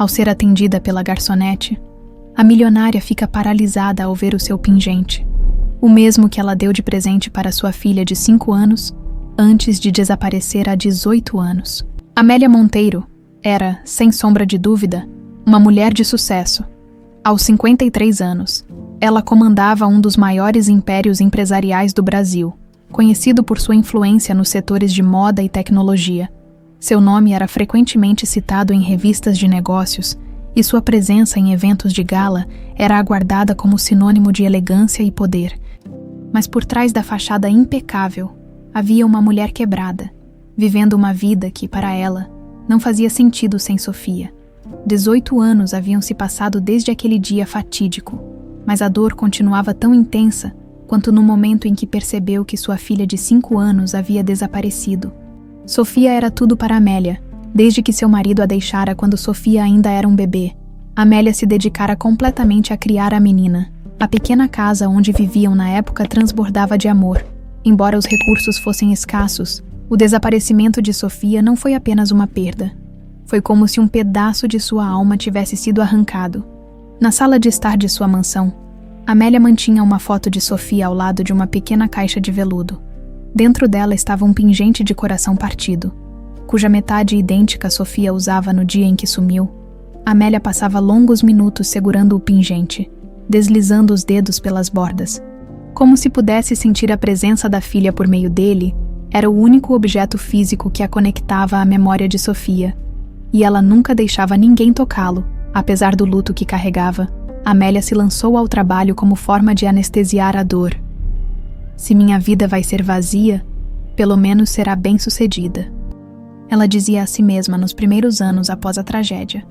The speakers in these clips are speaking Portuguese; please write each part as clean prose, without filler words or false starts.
Ao ser atendida pela garçonete, a milionária fica paralisada ao ver o seu pingente, o mesmo que ela deu de presente para sua filha de 5 anos, antes de desaparecer há 18 anos. Amélia Monteiro era, sem sombra de dúvida, uma mulher de sucesso. Aos 53 anos, ela comandava um dos maiores impérios empresariais do Brasil, conhecido por sua influência nos setores de moda e tecnologia. Seu nome era frequentemente citado em revistas de negócios e sua presença em eventos de gala era aguardada como sinônimo de elegância e poder. Mas por trás da fachada impecável, havia uma mulher quebrada, vivendo uma vida que, para ela, não fazia sentido sem Sofia. 18 anos haviam se passado desde aquele dia fatídico, mas a dor continuava tão intensa quanto no momento em que percebeu que sua filha de 5 anos havia desaparecido. Sofia era tudo para Amélia, desde que seu marido a deixara quando Sofia ainda era um bebê. Amélia se dedicara completamente a criar a menina. A pequena casa onde viviam na época transbordava de amor. Embora os recursos fossem escassos, o desaparecimento de Sofia não foi apenas uma perda. Foi como se um pedaço de sua alma tivesse sido arrancado. Na sala de estar de sua mansão, Amélia mantinha uma foto de Sofia ao lado de uma pequena caixa de veludo. Dentro dela estava um pingente de coração partido, cuja metade idêntica Sofia usava no dia em que sumiu. Amélia passava longos minutos segurando o pingente, deslizando os dedos pelas bordas. Como se pudesse sentir a presença da filha por meio dele, era o único objeto físico que a conectava à memória de Sofia. E ela nunca deixava ninguém tocá-lo, apesar do luto que carregava. Amélia se lançou ao trabalho como forma de anestesiar a dor. Se minha vida vai ser vazia, pelo menos será bem-sucedida. Ela dizia a si mesma nos primeiros anos após a tragédia.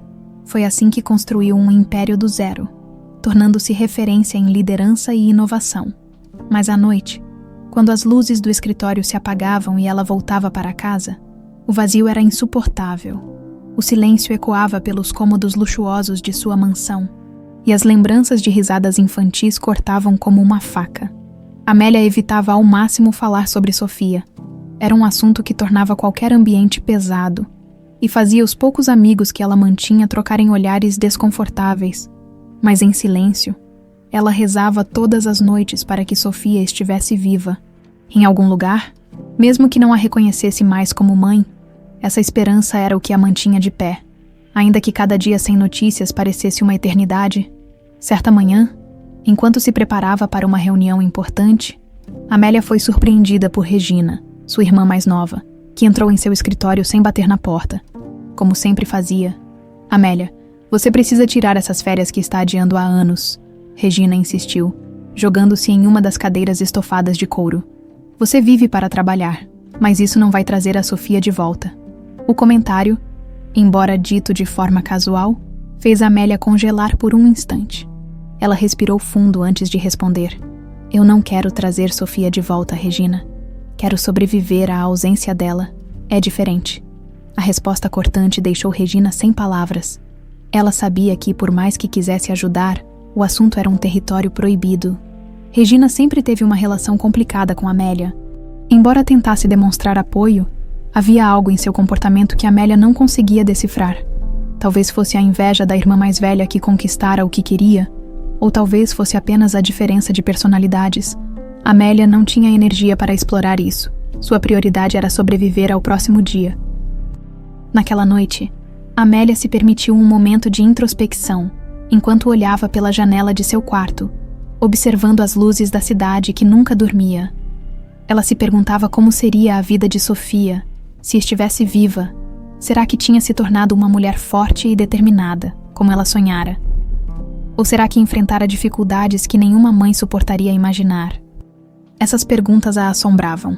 Foi assim que construiu um império do zero, tornando-se referência em liderança e inovação. Mas à noite, quando as luzes do escritório se apagavam e ela voltava para casa, o vazio era insuportável. O silêncio ecoava pelos cômodos luxuosos de sua mansão, e as lembranças de risadas infantis cortavam como uma faca. Amélia evitava ao máximo falar sobre Sofia. Era um assunto que tornava qualquer ambiente pesado, e fazia os poucos amigos que ela mantinha trocarem olhares desconfortáveis. Mas em silêncio, ela rezava todas as noites para que Sofia estivesse viva. Em algum lugar, mesmo que não a reconhecesse mais como mãe, essa esperança era o que a mantinha de pé. Ainda que cada dia sem notícias parecesse uma eternidade, certa manhã, enquanto se preparava para uma reunião importante, Amélia foi surpreendida por Regina, sua irmã mais nova, que entrou em seu escritório sem bater na porta. Como sempre fazia. Amélia, você precisa tirar essas férias que está adiando há anos, Regina insistiu, jogando-se em uma das cadeiras estofadas de couro. Você vive para trabalhar, mas isso não vai trazer a Sofia de volta. O comentário, embora dito de forma casual, fez Amélia congelar por um instante. Ela respirou fundo antes de responder. Eu não quero trazer Sofia de volta, Regina. Quero sobreviver à ausência dela. É diferente. A resposta cortante deixou Regina sem palavras. Ela sabia que, por mais que quisesse ajudar, o assunto era um território proibido. Regina sempre teve uma relação complicada com Amélia. Embora tentasse demonstrar apoio, havia algo em seu comportamento que Amélia não conseguia decifrar. Talvez fosse a inveja da irmã mais velha que conquistara o que queria, ou talvez fosse apenas a diferença de personalidades. Amélia não tinha energia para explorar isso. Sua prioridade era sobreviver ao próximo dia. Naquela noite, Amélia se permitiu um momento de introspecção, enquanto olhava pela janela de seu quarto, observando as luzes da cidade que nunca dormia. Ela se perguntava como seria a vida de Sofia, se estivesse viva. Será que tinha se tornado uma mulher forte e determinada, como ela sonhara? Ou será que enfrentara dificuldades que nenhuma mãe suportaria imaginar? Essas perguntas a assombravam,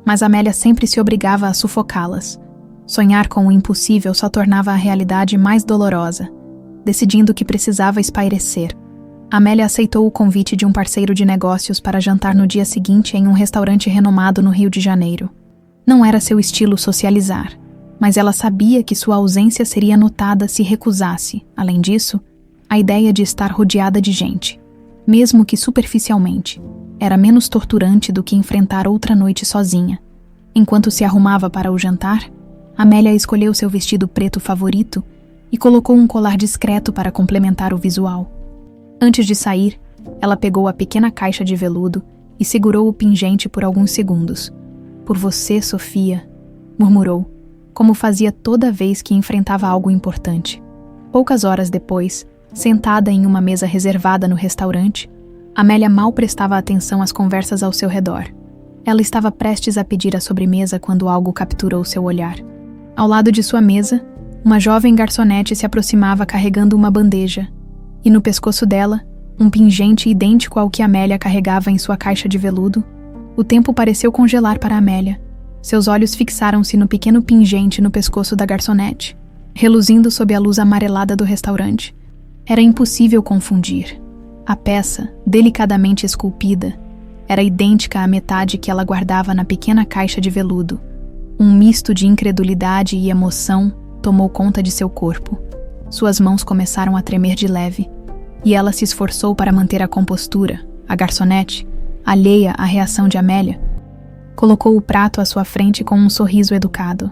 mas Amélia sempre se obrigava a sufocá-las. Sonhar com o impossível só tornava a realidade mais dolorosa, decidindo que precisava espairecer. Amélia aceitou o convite de um parceiro de negócios para jantar no dia seguinte em um restaurante renomado no Rio de Janeiro. Não era seu estilo socializar, mas ela sabia que sua ausência seria notada se recusasse. Além disso, a ideia de estar rodeada de gente, mesmo que superficialmente, era menos torturante do que enfrentar outra noite sozinha. Enquanto se arrumava para o jantar, Amélia escolheu seu vestido preto favorito e colocou um colar discreto para complementar o visual. Antes de sair, ela pegou a pequena caixa de veludo e segurou o pingente por alguns segundos. "Por você, Sofia", murmurou, como fazia toda vez que enfrentava algo importante. Poucas horas depois, sentada em uma mesa reservada no restaurante, Amélia mal prestava atenção às conversas ao seu redor. Ela estava prestes a pedir a sobremesa quando algo capturou seu olhar. Ao lado de sua mesa, uma jovem garçonete se aproximava carregando uma bandeja, e no pescoço dela, um pingente idêntico ao que Amélia carregava em sua caixa de veludo. O tempo pareceu congelar para Amélia. Seus olhos fixaram-se no pequeno pingente no pescoço da garçonete, reluzindo sob a luz amarelada do restaurante. Era impossível confundir. A peça, delicadamente esculpida, era idêntica à metade que ela guardava na pequena caixa de veludo. Um misto de incredulidade e emoção tomou conta de seu corpo. Suas mãos começaram a tremer de leve, e ela se esforçou para manter a compostura. A garçonete, alheia à reação de Amélia, colocou o prato à sua frente com um sorriso educado.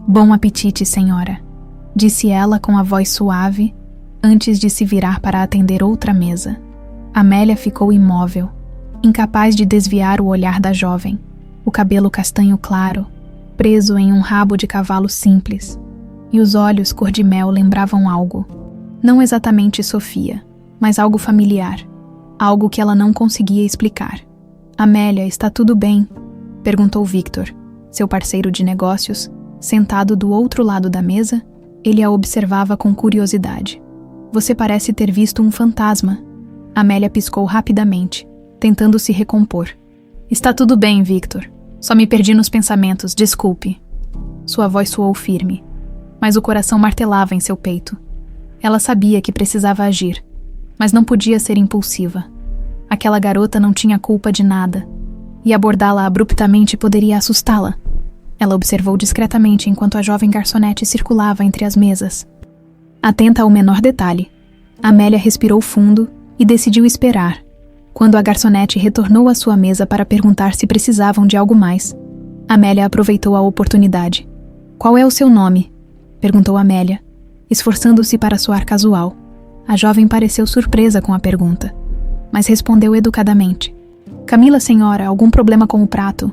"Bom apetite, senhora", disse ela com a voz suave, antes de se virar para atender outra mesa. Amélia ficou imóvel, incapaz de desviar o olhar da jovem, o cabelo castanho claro, preso em um rabo de cavalo simples, e os olhos cor-de-mel lembravam algo. Não exatamente Sofia, mas algo familiar, algo que ela não conseguia explicar. "Amélia, está tudo bem?", perguntou Victor, seu parceiro de negócios, sentado do outro lado da mesa. Ele a observava com curiosidade. "Você parece ter visto um fantasma." Amélia piscou rapidamente, tentando se recompor. "Está tudo bem, Victor. Só me perdi nos pensamentos, desculpe." Sua voz soou firme, mas o coração martelava em seu peito. Ela sabia que precisava agir, mas não podia ser impulsiva. Aquela garota não tinha culpa de nada, e abordá-la abruptamente poderia assustá-la. Ela observou discretamente enquanto a jovem garçonete circulava entre as mesas. Atenta ao menor detalhe, Amélia respirou fundo e decidiu esperar. Quando a garçonete retornou à sua mesa para perguntar se precisavam de algo mais, Amélia aproveitou a oportunidade. "Qual é o seu nome?", perguntou Amélia, esforçando-se para soar casual. A jovem pareceu surpresa com a pergunta, mas respondeu educadamente. "Camila, senhora, algum problema com o prato?"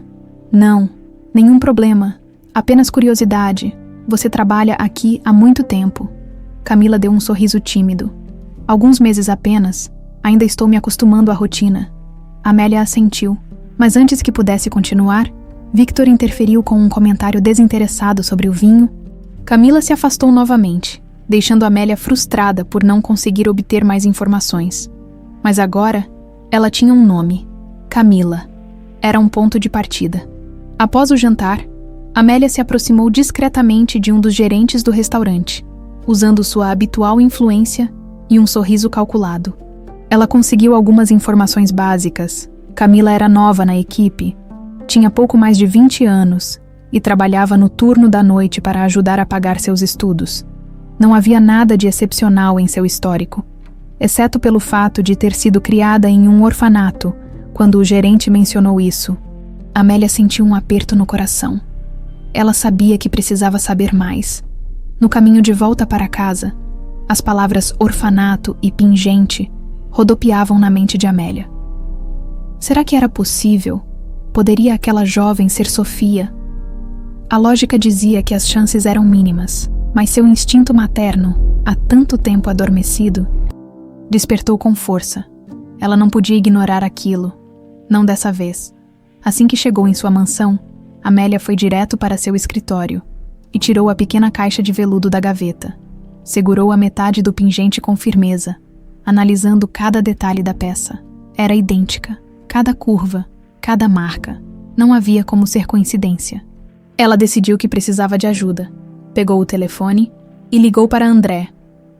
"Não, nenhum problema. Apenas curiosidade. Você trabalha aqui há muito tempo." Camila deu um sorriso tímido. "Alguns meses apenas. Ainda estou me acostumando à rotina." Amélia assentiu, mas antes que pudesse continuar, Victor interferiu com um comentário desinteressado sobre o vinho. Camila se afastou novamente, deixando Amélia frustrada por não conseguir obter mais informações. Mas agora, ela tinha um nome: Camila. Era um ponto de partida. Após o jantar, Amélia se aproximou discretamente de um dos gerentes do restaurante, usando sua habitual influência e um sorriso calculado. Ela conseguiu algumas informações básicas. Camila era nova na equipe, tinha pouco mais de 20 anos e trabalhava no turno da noite para ajudar a pagar seus estudos. Não havia nada de excepcional em seu histórico, exceto pelo fato de ter sido criada em um orfanato quando o gerente mencionou isso. Amélia sentiu um aperto no coração. Ela sabia que precisava saber mais. No caminho de volta para casa, as palavras orfanato e pingente rodopiavam na mente de Amélia. Será que era possível? Poderia aquela jovem ser Sofia? A lógica dizia que as chances eram mínimas, mas seu instinto materno, há tanto tempo adormecido, despertou com força. Ela não podia ignorar aquilo, não dessa vez. Assim que chegou em sua mansão, Amélia foi direto para seu escritório e tirou a pequena caixa de veludo da gaveta. Segurou a metade do pingente com firmeza, analisando cada detalhe da peça. Era idêntica, cada curva, cada marca. Não havia como ser coincidência. Ela decidiu que precisava de ajuda. Pegou o telefone e ligou para André,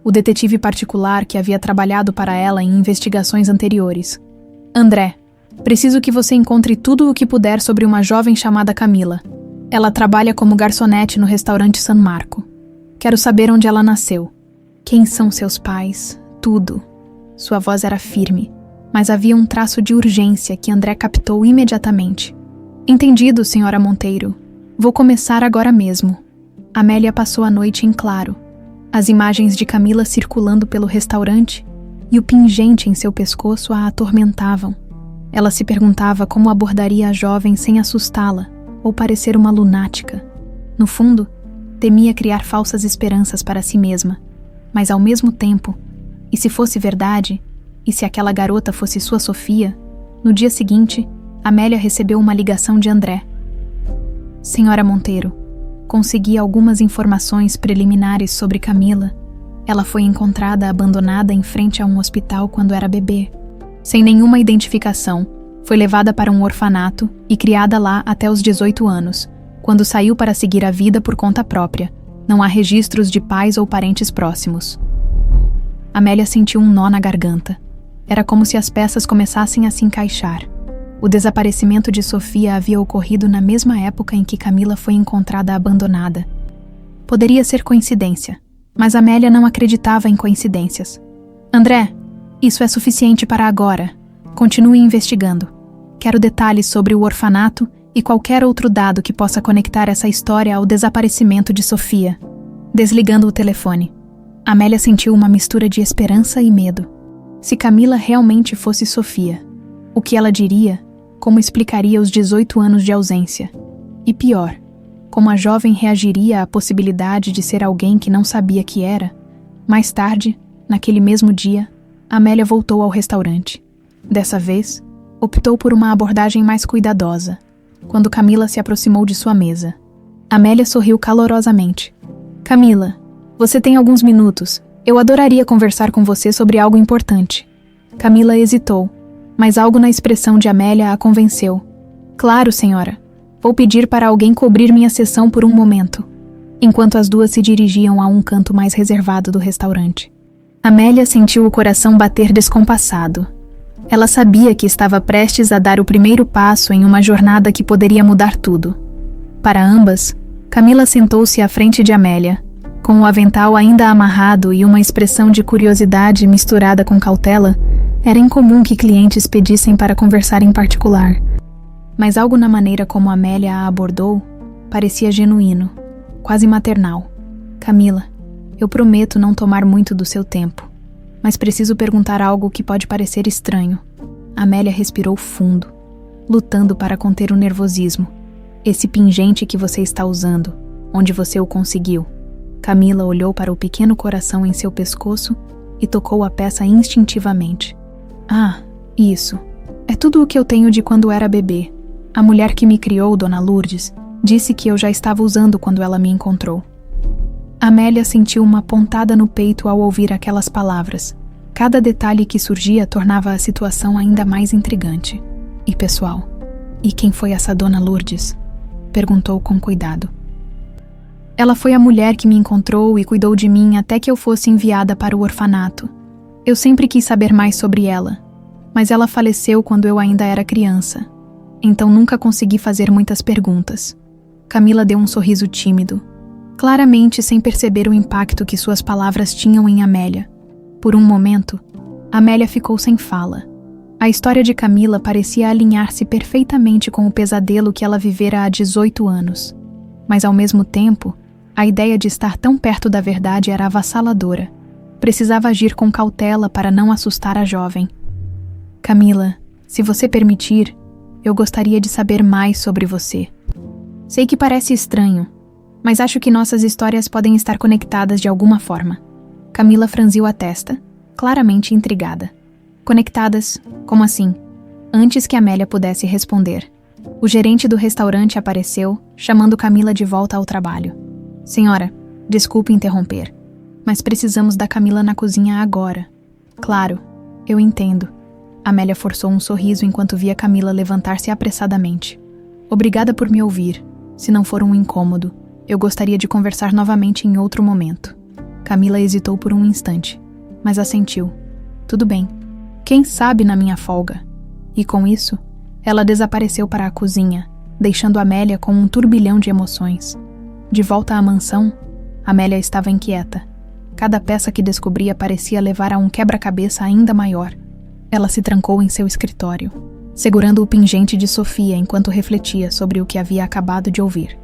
o detetive particular que havia trabalhado para ela em investigações anteriores. "André, preciso que você encontre tudo o que puder sobre uma jovem chamada Camila. Ela trabalha como garçonete no restaurante San Marco. Quero saber onde ela nasceu. Quem são seus pais? Tudo." Sua voz era firme, mas havia um traço de urgência que André captou imediatamente. "Entendido, senhora Monteiro. Vou começar agora mesmo." Amélia passou a noite em claro. As imagens de Camila circulando pelo restaurante e o pingente em seu pescoço a atormentavam. Ela se perguntava como abordaria a jovem sem assustá-la ou parecer uma lunática. No fundo, temia criar falsas esperanças para si mesma, mas ao mesmo tempo, e se fosse verdade, e se aquela garota fosse sua Sofia, no dia seguinte, Amélia recebeu uma ligação de André. Senhora Monteiro, consegui algumas informações preliminares sobre Camila. Ela foi encontrada abandonada em frente a um hospital quando era bebê. Sem nenhuma identificação, foi levada para um orfanato e criada lá até os 18 anos, quando saiu para seguir a vida por conta própria. Não há registros de pais ou parentes próximos. Amélia sentiu um nó na garganta. Era como se as peças começassem a se encaixar. O desaparecimento de Sofia havia ocorrido na mesma época em que Camila foi encontrada abandonada. Poderia ser coincidência, mas Amélia não acreditava em coincidências. André, isso é suficiente para agora. Continue investigando. Quero detalhes sobre o orfanato e qualquer outro dado que possa conectar essa história ao desaparecimento de Sofia. Desligando o telefone, Amélia sentiu uma mistura de esperança e medo. Se Camila realmente fosse Sofia, o que ela diria? Como explicaria os 18 anos de ausência? E pior, como a jovem reagiria à possibilidade de ser alguém que não sabia que era? Mais tarde, naquele mesmo dia, Amélia voltou ao restaurante. Dessa vez, optou por uma abordagem mais cuidadosa. Quando Camila se aproximou de sua mesa, Amélia sorriu calorosamente. Camila, você tem alguns minutos. Eu adoraria conversar com você sobre algo importante. Camila hesitou, mas algo na expressão de Amélia a convenceu. Claro, senhora. Vou pedir para alguém cobrir minha sessão por um momento. Enquanto as duas se dirigiam a um canto mais reservado do restaurante, Amélia sentiu o coração bater descompassado. Ela sabia que estava prestes a dar o primeiro passo em uma jornada que poderia mudar tudo. Para ambas, Camila sentou-se à frente de Amélia, com o avental ainda amarrado e uma expressão de curiosidade misturada com cautela. Era incomum que clientes pedissem para conversar em particular. Mas algo na maneira como Amélia a abordou parecia genuíno, quase maternal. Camila, eu prometo não tomar muito do seu tempo, mas preciso perguntar algo que pode parecer estranho. Amélia respirou fundo, lutando para conter o nervosismo. Esse pingente que você está usando, onde você o conseguiu? Camila olhou para o pequeno coração em seu pescoço e tocou a peça instintivamente. Ah, isso. É tudo o que eu tenho de quando era bebê. A mulher que me criou, Dona Lourdes, disse que eu já estava usando quando ela me encontrou. Amélia sentiu uma pontada no peito ao ouvir aquelas palavras. Cada detalhe que surgia tornava a situação ainda mais intrigante. E pessoal, e quem foi essa Dona Lourdes? Perguntou com cuidado. Ela foi a mulher que me encontrou e cuidou de mim até que eu fosse enviada para o orfanato. Eu sempre quis saber mais sobre ela, mas ela faleceu quando eu ainda era criança, então nunca consegui fazer muitas perguntas. Camila deu um sorriso tímido, claramente sem perceber o impacto que suas palavras tinham em Amélia. Por um momento, Amélia ficou sem fala. A história de Camila parecia alinhar-se perfeitamente com o pesadelo que ela vivera há 18 anos. Mas ao mesmo tempo, a ideia de estar tão perto da verdade era avassaladora. Precisava agir com cautela para não assustar a jovem. Camila, se você permitir, eu gostaria de saber mais sobre você. Sei que parece estranho, mas acho que nossas histórias podem estar conectadas de alguma forma. Camila franziu a testa, claramente intrigada. Conectadas? Como assim? Antes que Amélia pudesse responder, o gerente do restaurante apareceu, chamando Camila de volta ao trabalho. Senhora, desculpe interromper, mas precisamos da Camila na cozinha agora. Claro, eu entendo. Amélia forçou um sorriso enquanto via Camila levantar-se apressadamente. Obrigada por me ouvir. Se não for um incômodo, eu gostaria de conversar novamente em outro momento. Camila hesitou por um instante, mas assentiu. Tudo bem. Quem sabe na minha folga? E com isso, ela desapareceu para a cozinha, deixando Amélia com um turbilhão de emoções. De volta à mansão, Amélia estava inquieta. Cada peça que descobria parecia levar a um quebra-cabeça ainda maior. Ela se trancou em seu escritório, segurando o pingente de Sofia enquanto refletia sobre o que havia acabado de ouvir.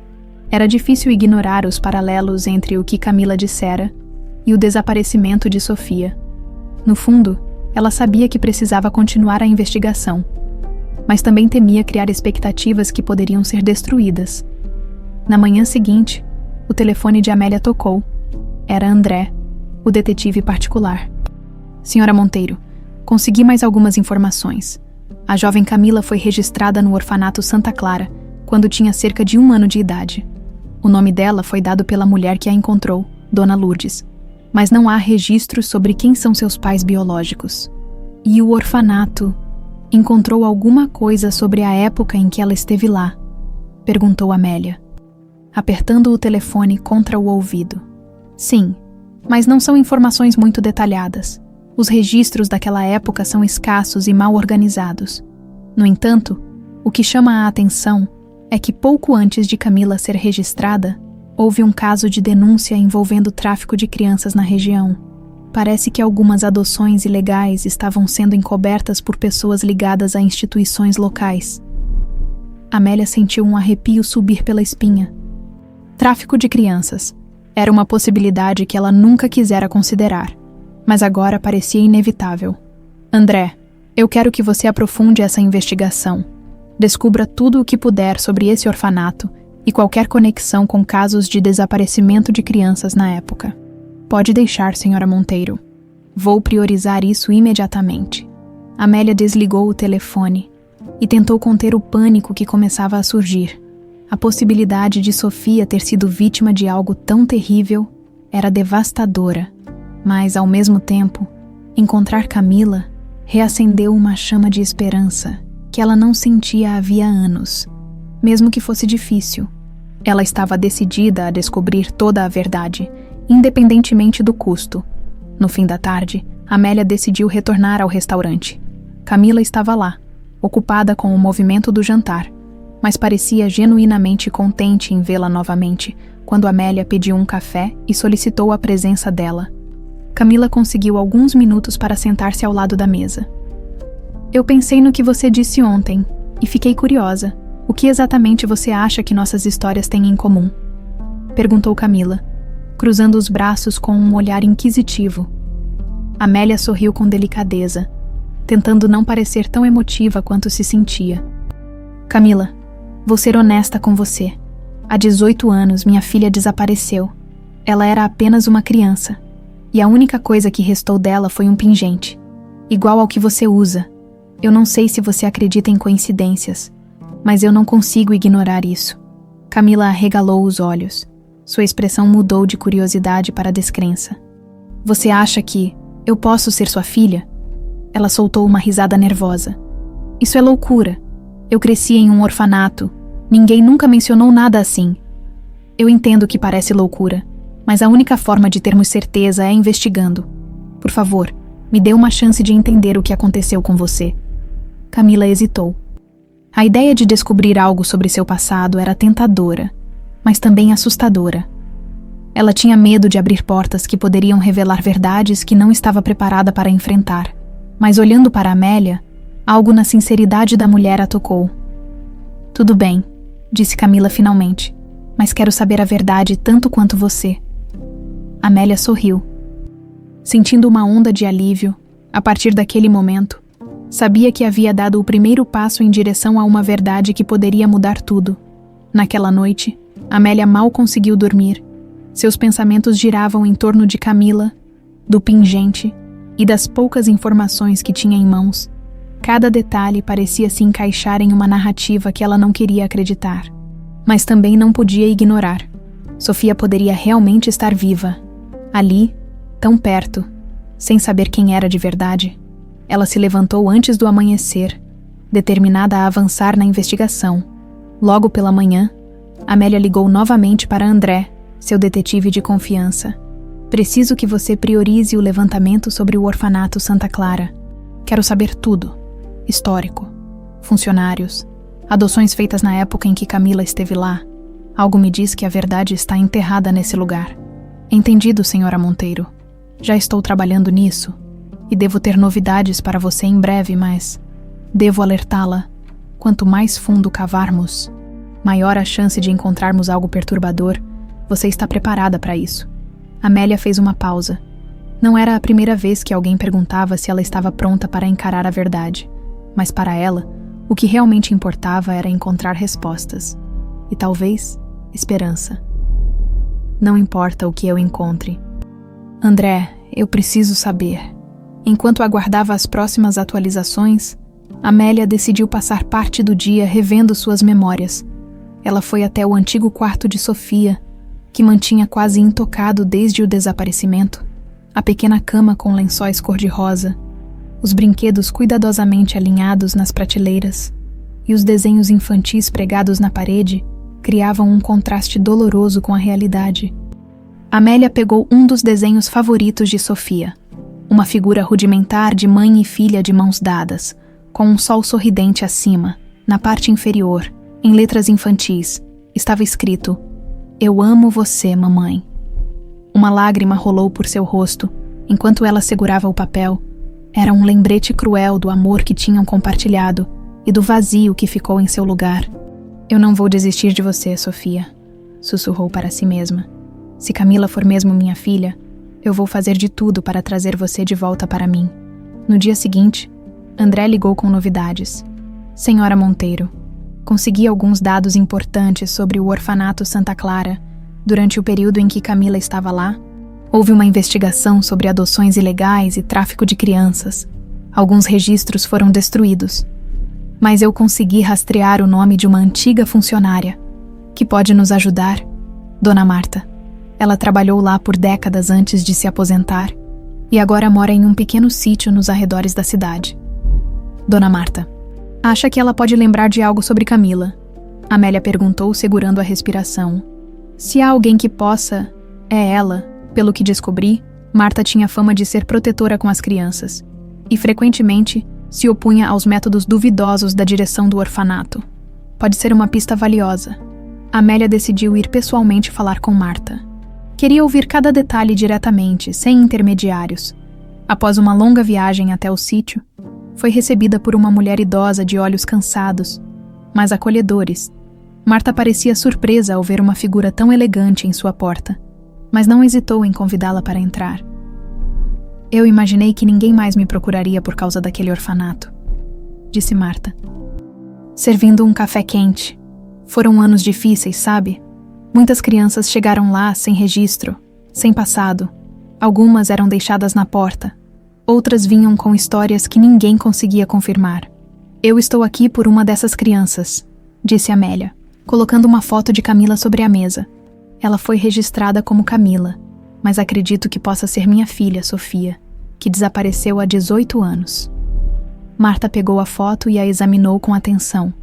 Era difícil ignorar os paralelos entre o que Camila dissera e o desaparecimento de Sofia. No fundo, ela sabia que precisava continuar a investigação, mas também temia criar expectativas que poderiam ser destruídas. Na manhã seguinte, o telefone de Amélia tocou. Era André, o detetive particular. Senhora Monteiro, consegui mais algumas informações. A jovem Camila foi registrada no orfanato Santa Clara quando tinha cerca de 1 ano de idade. O nome dela foi dado pela mulher que a encontrou, Dona Lourdes, mas não há registros sobre quem são seus pais biológicos. E o orfanato encontrou alguma coisa sobre a época em que ela esteve lá? Perguntou Amélia, apertando o telefone contra o ouvido. Sim, mas não são informações muito detalhadas. Os registros daquela época são escassos e mal organizados. No entanto, o que chama a atenção é que pouco antes de Camila ser registrada, houve um caso de denúncia envolvendo tráfico de crianças na região. Parece que algumas adoções ilegais estavam sendo encobertas por pessoas ligadas a instituições locais. Amélia sentiu um arrepio subir pela espinha. Tráfico de crianças era uma possibilidade que ela nunca quisera considerar, mas agora parecia inevitável. André, eu quero que você aprofunde essa investigação. Descubra tudo o que puder sobre esse orfanato e qualquer conexão com casos de desaparecimento de crianças na época. Pode deixar, senhora Monteiro. Vou priorizar isso imediatamente. Amélia desligou o telefone e tentou conter o pânico que começava a surgir. A possibilidade de Sofia ter sido vítima de algo tão terrível era devastadora, mas, ao mesmo tempo, encontrar Camila reacendeu uma chama de esperança que ela não sentia havia anos, mesmo que fosse difícil. Ela estava decidida a descobrir toda a verdade, independentemente do custo. No fim da tarde, Amélia decidiu retornar ao restaurante. Camila estava lá, ocupada com o movimento do jantar, mas parecia genuinamente contente em vê-la novamente quando Amélia pediu um café e solicitou a presença dela. Camila conseguiu alguns minutos para sentar-se ao lado da mesa. Eu pensei no que você disse ontem e fiquei curiosa. O que exatamente você acha que nossas histórias têm em comum? Perguntou Camila, cruzando os braços com um olhar inquisitivo. Amélia sorriu com delicadeza, tentando não parecer tão emotiva quanto se sentia. Camila, vou ser honesta com você. Há 18 anos, minha filha desapareceu. Ela era apenas uma criança, e a única coisa que restou dela foi um pingente, igual ao que você usa. Eu não sei se você acredita em coincidências, mas eu não consigo ignorar isso. Camila arregalou os olhos. Sua expressão mudou de curiosidade para descrença. Você acha que eu posso ser sua filha? Ela soltou uma risada nervosa. Isso é loucura. Eu cresci em um orfanato. Ninguém nunca mencionou nada assim. Eu entendo que parece loucura, mas a única forma de termos certeza é investigando. Por favor, me dê uma chance de entender o que aconteceu com você. Camila hesitou. A ideia de descobrir algo sobre seu passado era tentadora, mas também assustadora. Ela tinha medo de abrir portas que poderiam revelar verdades que não estava preparada para enfrentar. Mas olhando para Amélia, algo na sinceridade da mulher a tocou. Tudo bem, disse Camila finalmente, mas quero saber a verdade tanto quanto você. Amélia sorriu. Sentindo uma onda de alívio, a partir daquele momento, sabia que havia dado o primeiro passo em direção a uma verdade que poderia mudar tudo. Naquela noite, Amélia mal conseguiu dormir. Seus pensamentos giravam em torno de Camila, do pingente e das poucas informações que tinha em mãos. Cada detalhe parecia se encaixar em uma narrativa que ela não queria acreditar, mas também não podia ignorar. Sofia poderia realmente estar viva, ali, tão perto, sem saber quem era de verdade. Ela se levantou antes do amanhecer, determinada a avançar na investigação. Logo pela manhã, Amélia ligou novamente para André, seu detetive de confiança. Preciso que você priorize o levantamento sobre o orfanato Santa Clara. Quero saber tudo. Histórico, funcionários, adoções feitas na época em que Camila esteve lá. Algo me diz que a verdade está enterrada nesse lugar. Entendido, senhora Monteiro. Já estou trabalhando nisso e devo ter novidades para você em breve, mas devo alertá-la. Quanto mais fundo cavarmos, maior a chance de encontrarmos algo perturbador. Você está preparada para isso. Amélia fez uma pausa. Não era a primeira vez que alguém perguntava se ela estava pronta para encarar a verdade, mas para ela, o que realmente importava era encontrar respostas. E talvez, esperança. Não importa o que eu encontre. André, eu preciso saber. Enquanto aguardava as próximas atualizações, Amélia decidiu passar parte do dia revendo suas memórias. Ela foi até o antigo quarto de Sofia, que mantinha quase intocado desde o desaparecimento. A pequena cama com lençóis cor-de-rosa, os brinquedos cuidadosamente alinhados nas prateleiras e os desenhos infantis pregados na parede criavam um contraste doloroso com a realidade. Amélia pegou um dos desenhos favoritos de Sofia, uma figura rudimentar de mãe e filha de mãos dadas, com um sol sorridente acima. Na parte inferior, em letras infantis, estava escrito: "Eu amo você, mamãe." Uma lágrima rolou por seu rosto, enquanto ela segurava o papel. Era um lembrete cruel do amor que tinham compartilhado e do vazio que ficou em seu lugar. "Eu não vou desistir de você, Sofia", sussurrou para si mesma. "Se Camila for mesmo minha filha, eu vou fazer de tudo para trazer você de volta para mim." No dia seguinte, André ligou com novidades. "Senhora Monteiro, consegui alguns dados importantes sobre o orfanato Santa Clara. Durante o período em que Camila estava lá, houve uma investigação sobre adoções ilegais e tráfico de crianças. Alguns registros foram destruídos. Mas eu consegui rastrear o nome de uma antiga funcionária, que pode nos ajudar, Dona Marta. Ela trabalhou lá por décadas antes de se aposentar e agora mora em um pequeno sítio nos arredores da cidade." Dona Marta: "Acha que ela pode lembrar de algo sobre Camila?" Amélia perguntou, segurando a respiração. "Se há alguém que possa, é ela." Pelo que descobri, Marta tinha fama de ser protetora com as crianças e, frequentemente, se opunha aos métodos duvidosos da direção do orfanato. Pode ser uma pista valiosa. Amélia decidiu ir pessoalmente falar com Marta. Queria ouvir cada detalhe diretamente, sem intermediários. Após uma longa viagem até o sítio, foi recebida por uma mulher idosa de olhos cansados, mas acolhedores. Marta parecia surpresa ao ver uma figura tão elegante em sua porta, mas não hesitou em convidá-la para entrar. "Eu imaginei que ninguém mais me procuraria por causa daquele orfanato", disse Marta, servindo um café quente. "Foram anos difíceis, sabe? Muitas crianças chegaram lá sem registro, sem passado. Algumas eram deixadas na porta. Outras vinham com histórias que ninguém conseguia confirmar. Eu estou aqui por uma dessas crianças", disse Amélia, colocando uma foto de Camila sobre a mesa. "Ela foi registrada como Camila, mas acredito que possa ser minha filha, Sofia, que desapareceu há 18 anos. Marta pegou a foto e a examinou com atenção.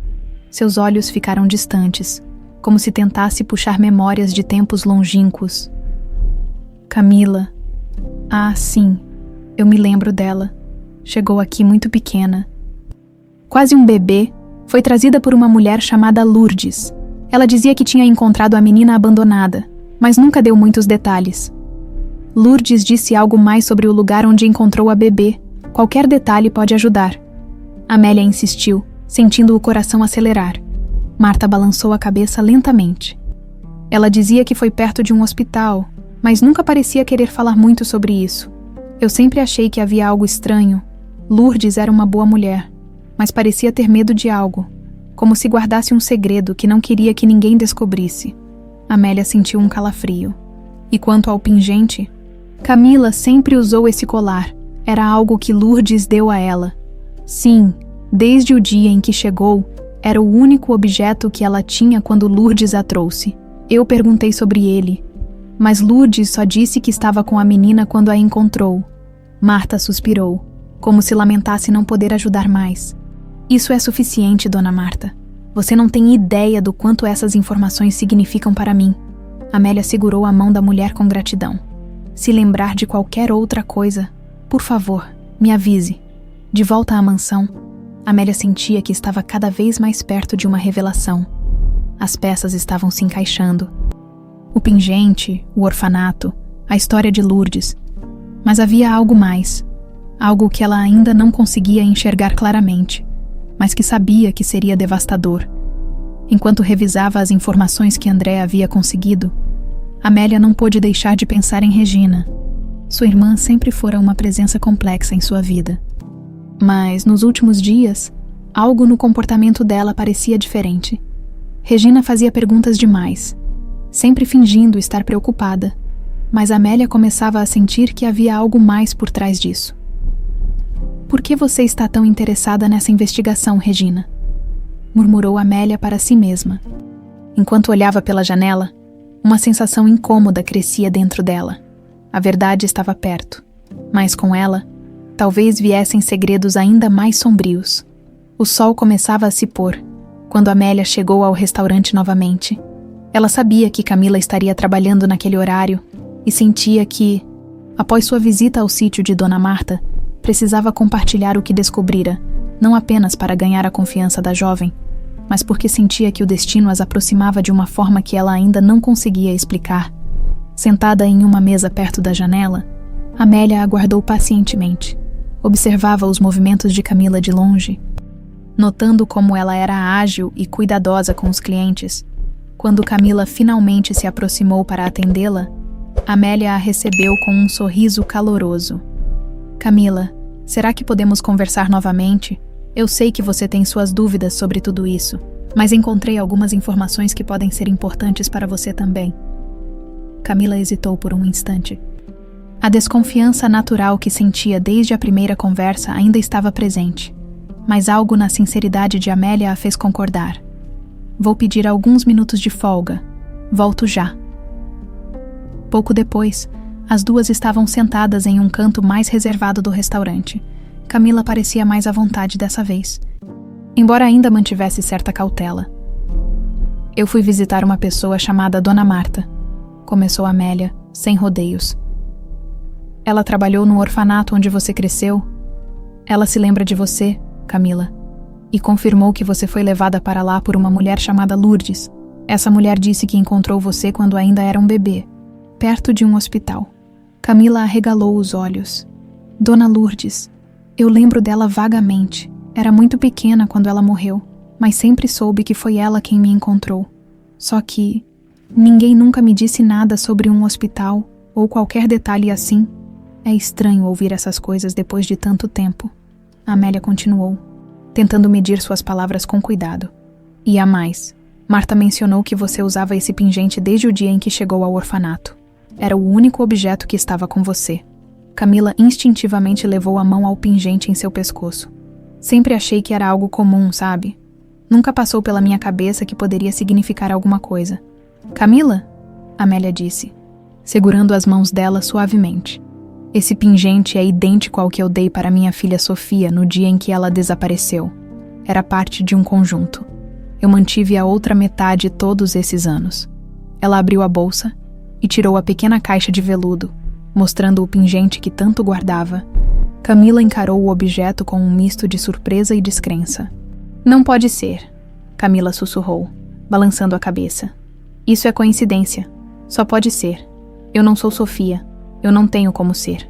Seus olhos ficaram distantes, como se tentasse puxar memórias de tempos longínquos. "Camila. Ah, sim, eu me lembro dela. Chegou aqui muito pequena. Quase um bebê, foi trazida por uma mulher chamada Lourdes. Ela dizia que tinha encontrado a menina abandonada, mas nunca deu muitos detalhes. Lourdes disse algo mais sobre o lugar onde encontrou a bebê. Qualquer detalhe pode ajudar." Amélia insistiu, sentindo o coração acelerar. Marta balançou a cabeça lentamente. Ela dizia que foi perto de um hospital, mas nunca parecia querer falar muito sobre isso. "Eu sempre achei que havia algo estranho. Lourdes era uma boa mulher, mas parecia ter medo de algo, como se guardasse um segredo que não queria que ninguém descobrisse." Amélia sentiu um calafrio. E quanto ao pingente, Camila sempre usou esse colar. Era algo que Lourdes deu a ela. Sim, desde o dia em que chegou, era o único objeto que ela tinha quando Lourdes a trouxe. Eu perguntei sobre ele, mas Lourdes só disse que estava com a menina quando a encontrou. Marta suspirou, como se lamentasse não poder ajudar mais. "Isso é suficiente, Dona Marta. Você não tem ideia do quanto essas informações significam para mim." Amélia segurou a mão da mulher com gratidão. "Se lembrar de qualquer outra coisa, por favor, me avise." De volta à mansão, Amélia sentia que estava cada vez mais perto de uma revelação. As peças estavam se encaixando. O pingente, o orfanato, a história de Lourdes. Mas havia algo mais. Algo que ela ainda não conseguia enxergar claramente, mas que sabia que seria devastador. Enquanto revisava as informações que André havia conseguido, Amélia não pôde deixar de pensar em Regina. Sua irmã sempre fora uma presença complexa em sua vida. Mas, nos últimos dias, algo no comportamento dela parecia diferente. Regina fazia perguntas demais, sempre fingindo estar preocupada, mas Amélia começava a sentir que havia algo mais por trás disso. Por que você está tão interessada nessa investigação, Regina? Murmurou Amélia para si mesma. Enquanto olhava pela janela, uma sensação incômoda crescia dentro dela. A verdade estava perto, mas com ela, talvez viessem segredos ainda mais sombrios. O sol começava a se pôr, quando Amélia chegou ao restaurante novamente. Ela sabia que Camila estaria trabalhando naquele horário e sentia que, após sua visita ao sítio de Dona Marta, precisava compartilhar o que descobrira, não apenas para ganhar a confiança da jovem, mas porque sentia que o destino as aproximava de uma forma que ela ainda não conseguia explicar. Sentada em uma mesa perto da janela, Amélia aguardou pacientemente. Observava os movimentos de Camila de longe, notando como ela era ágil e cuidadosa com os clientes. Quando Camila finalmente se aproximou para atendê-la, Amélia a recebeu com um sorriso caloroso. Camila, será que podemos conversar novamente? Eu sei que você tem suas dúvidas sobre tudo isso, mas encontrei algumas informações que podem ser importantes para você também. Camila hesitou por um instante. A desconfiança natural que sentia desde a primeira conversa ainda estava presente, mas algo na sinceridade de Amélia a fez concordar. Vou pedir alguns minutos de folga. Volto já. Pouco depois, as duas estavam sentadas em um canto mais reservado do restaurante. Camila parecia mais à vontade dessa vez, embora ainda mantivesse certa cautela. Eu fui visitar uma pessoa chamada Dona Marta, começou Amélia, sem rodeios. Ela trabalhou no orfanato onde você cresceu. Ela se lembra de você, Camila, e confirmou que você foi levada para lá por uma mulher chamada Lourdes. Essa mulher disse que encontrou você quando ainda era um bebê, perto de um hospital. Camila arregalou os olhos. Dona Lourdes. Eu lembro dela vagamente. Era muito pequena quando ela morreu, mas sempre soube que foi ela quem me encontrou. Só que ninguém nunca me disse nada sobre um hospital ou qualquer detalhe assim. É estranho ouvir essas coisas depois de tanto tempo. Amélia continuou, tentando medir suas palavras com cuidado. E há mais. Marta mencionou que você usava esse pingente desde o dia em que chegou ao orfanato. Era o único objeto que estava com você. Camila instintivamente levou a mão ao pingente em seu pescoço. Sempre achei que era algo comum, sabe? Nunca passou pela minha cabeça que poderia significar alguma coisa. Camila? Amélia disse, segurando as mãos dela suavemente. Esse pingente é idêntico ao que eu dei para minha filha Sofia no dia em que ela desapareceu. Era parte de um conjunto. Eu mantive a outra metade todos esses anos. Ela abriu a bolsa e tirou a pequena caixa de veludo, mostrando o pingente que tanto guardava. Camila encarou o objeto com um misto de surpresa e descrença. Não pode ser, Camila sussurrou, balançando a cabeça. Isso é coincidência. Só pode ser. Eu não sou Sofia. Eu não tenho como ser.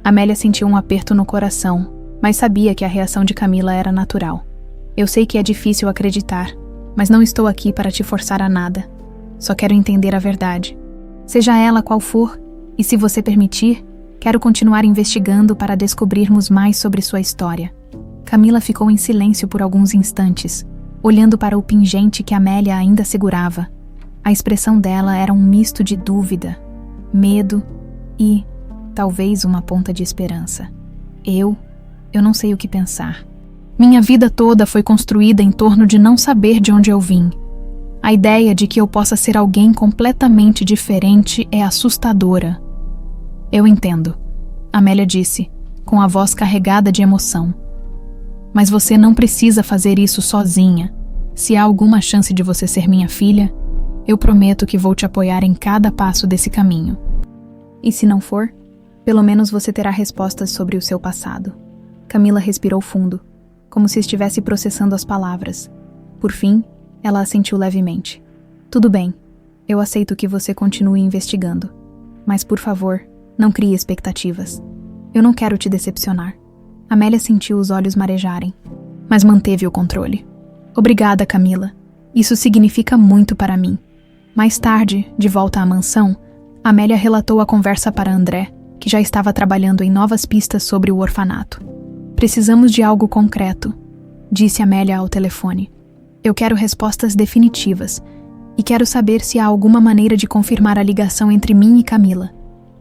Amélia sentiu um aperto no coração, mas sabia que a reação de Camila era natural. Eu sei que é difícil acreditar, mas não estou aqui para te forçar a nada. Só quero entender a verdade. Seja ela qual for, e se você permitir, quero continuar investigando para descobrirmos mais sobre sua história. Camila ficou em silêncio por alguns instantes, olhando para o pingente que Amélia ainda segurava. A expressão dela era um misto de dúvida, medo e, talvez, uma ponta de esperança. Eu não sei o que pensar. Minha vida toda foi construída em torno de não saber de onde eu vim. A ideia de que eu possa ser alguém completamente diferente é assustadora. Eu entendo, Amélia disse, com a voz carregada de emoção. Mas você não precisa fazer isso sozinha. Se há alguma chance de você ser minha filha, eu prometo que vou te apoiar em cada passo desse caminho. E se não for, pelo menos você terá respostas sobre o seu passado. Camila respirou fundo, como se estivesse processando as palavras. Por fim, ela assentiu levemente. Tudo bem, eu aceito que você continue investigando. Mas, por favor, não crie expectativas. Eu não quero te decepcionar. Amélia sentiu os olhos marejarem, mas manteve o controle. Obrigada, Camila. Isso significa muito para mim. Mais tarde, de volta à mansão, Amélia relatou a conversa para André, que já estava trabalhando em novas pistas sobre o orfanato. Precisamos de algo concreto, disse Amélia ao telefone. Eu quero respostas definitivas e quero saber se há alguma maneira de confirmar a ligação entre mim e Camila.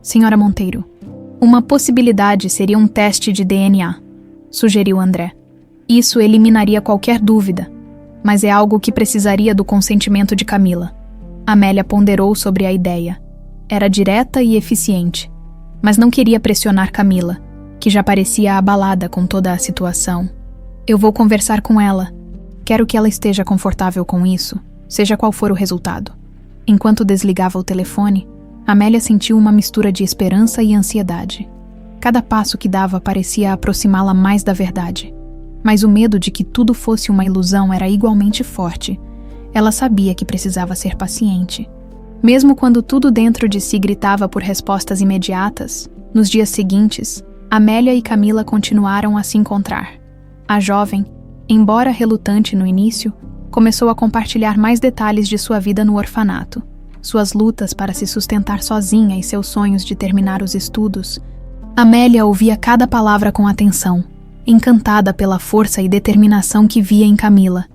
Senhora Monteiro, uma possibilidade seria um teste de DNA, sugeriu André. Isso eliminaria qualquer dúvida, mas é algo que precisaria do consentimento de Camila. Amélia ponderou sobre a ideia. Era direta e eficiente, mas não queria pressionar Camila, que já parecia abalada com toda a situação. Eu vou conversar com ela. Quero que ela esteja confortável com isso, seja qual for o resultado. Enquanto desligava o telefone, Amélia sentiu uma mistura de esperança e ansiedade. Cada passo que dava parecia aproximá-la mais da verdade. Mas o medo de que tudo fosse uma ilusão era igualmente forte. Ela sabia que precisava ser paciente. Mesmo quando tudo dentro de si gritava por respostas imediatas, nos dias seguintes, Amélia e Camila continuaram a se encontrar. A jovem, embora relutante no início, começou a compartilhar mais detalhes de sua vida no orfanato, suas lutas para se sustentar sozinha e seus sonhos de terminar os estudos. Amélia ouvia cada palavra com atenção, encantada pela força e determinação que via em Camila,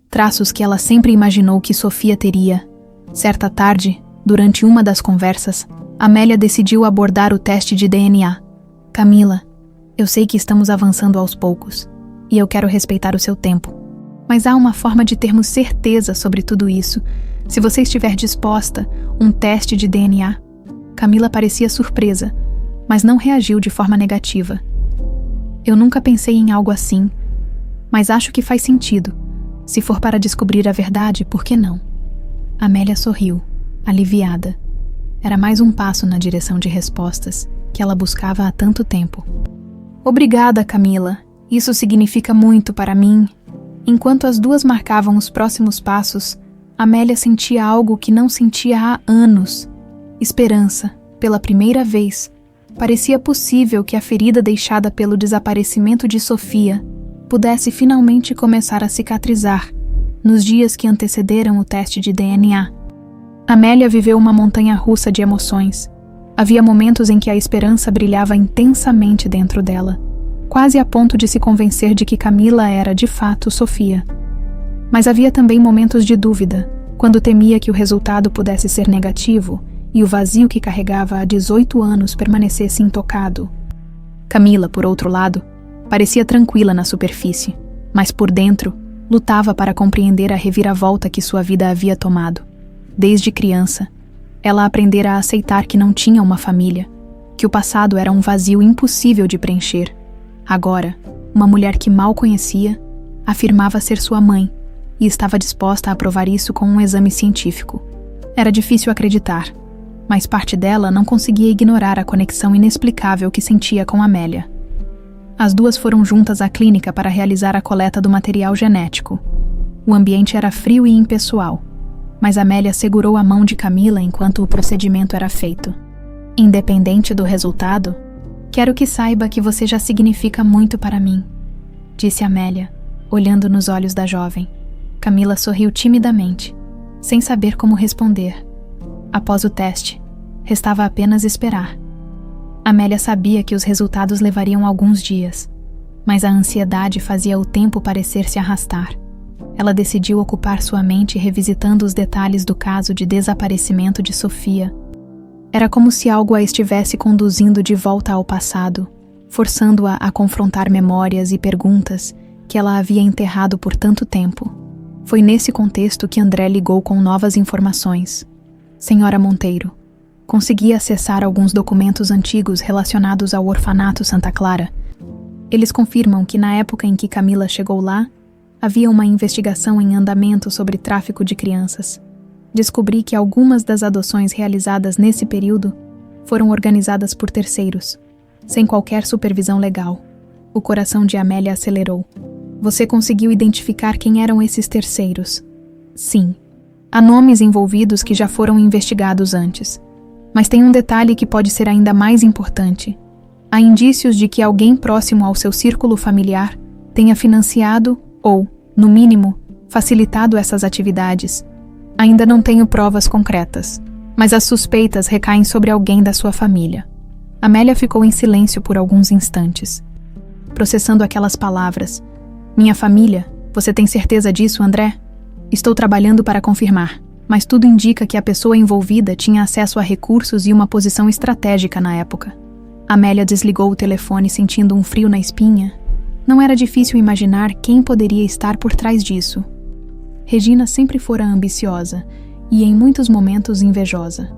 traços que ela sempre imaginou que Sofia teria. Certa tarde, durante uma das conversas, Amélia decidiu abordar o teste de DNA. Camila, eu sei que estamos avançando aos poucos, e eu quero respeitar o seu tempo. Mas há uma forma de termos certeza sobre tudo isso. Se você estiver disposta, um teste de DNA. Camila parecia surpresa, mas não reagiu de forma negativa. Eu nunca pensei em algo assim, mas acho que faz sentido. Se for para descobrir a verdade, por que não? Amélia sorriu, aliviada. Era mais um passo na direção de respostas que ela buscava há tanto tempo. Obrigada, Camila. Isso significa muito para mim. Enquanto as duas marcavam os próximos passos, Amélia sentia algo que não sentia há anos. Esperança, pela primeira vez. Parecia possível que a ferida deixada pelo desaparecimento de Sofia pudesse finalmente começar a cicatrizar nos dias que antecederam o teste de DNA. Amélia viveu uma montanha-russa de emoções. Havia momentos em que a esperança brilhava intensamente dentro dela, quase a ponto de se convencer de que Camila era, de fato, Sofia. Mas havia também momentos de dúvida, quando temia que o resultado pudesse ser negativo e o vazio que carregava há 18 anos permanecesse intocado. Camila, por outro lado, parecia tranquila na superfície, mas por dentro, lutava para compreender a reviravolta que sua vida havia tomado. Desde criança, ela aprendera a aceitar que não tinha uma família, que o passado era um vazio impossível de preencher. Agora, uma mulher que mal conhecia, afirmava ser sua mãe e estava disposta a provar isso com um exame científico. Era difícil acreditar, mas parte dela não conseguia ignorar a conexão inexplicável que sentia com Amélia. As duas foram juntas à clínica para realizar a coleta do material genético. O ambiente era frio e impessoal, mas Amélia segurou a mão de Camila enquanto o procedimento era feito. Independente do resultado, quero que saiba que você já significa muito para mim, disse Amélia, olhando nos olhos da jovem. Camila sorriu timidamente, sem saber como responder. Após o teste, restava apenas esperar. Amélia sabia que os resultados levariam alguns dias, mas a ansiedade fazia o tempo parecer se arrastar. Ela decidiu ocupar sua mente revisitando os detalhes do caso de desaparecimento de Sofia. Era como se algo a estivesse conduzindo de volta ao passado, forçando-a a confrontar memórias e perguntas que ela havia enterrado por tanto tempo. Foi nesse contexto que André ligou com novas informações. Senhora Monteiro, consegui acessar alguns documentos antigos relacionados ao orfanato Santa Clara. Eles confirmam que na época em que Camila chegou lá, havia uma investigação em andamento sobre tráfico de crianças. Descobri que algumas das adoções realizadas nesse período foram organizadas por terceiros, sem qualquer supervisão legal. O coração de Amélia acelerou. Você conseguiu identificar quem eram esses terceiros? Sim. Há nomes envolvidos que já foram investigados antes. Mas tem um detalhe que pode ser ainda mais importante. Há indícios de que alguém próximo ao seu círculo familiar tenha financiado ou, no mínimo, facilitado essas atividades. Ainda não tenho provas concretas, Mas as suspeitas recaem sobre alguém da sua família. Amélia ficou em silêncio por alguns instantes, processando aquelas palavras. Minha família? Você tem certeza disso, André? Estou trabalhando para confirmar, mas tudo indica que a pessoa envolvida tinha acesso a recursos e uma posição estratégica na época. Amélia desligou o telefone sentindo um frio na espinha. Não era difícil imaginar quem poderia estar por trás disso. Regina sempre fora ambiciosa e, em muitos momentos, invejosa.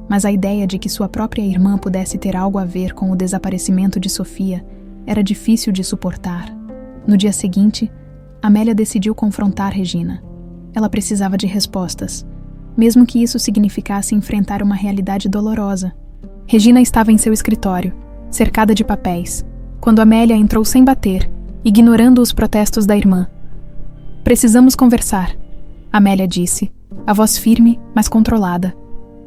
Mas a ideia de que sua própria irmã pudesse ter algo a ver com o desaparecimento de Sofia era difícil de suportar. No dia seguinte, Amélia decidiu confrontar Regina. Ela precisava de respostas, mesmo que isso significasse enfrentar uma realidade dolorosa. Regina estava em seu escritório, cercada de papéis, quando Amélia entrou sem bater, ignorando os protestos da irmã. Precisamos conversar, Amélia disse, a voz firme, mas controlada.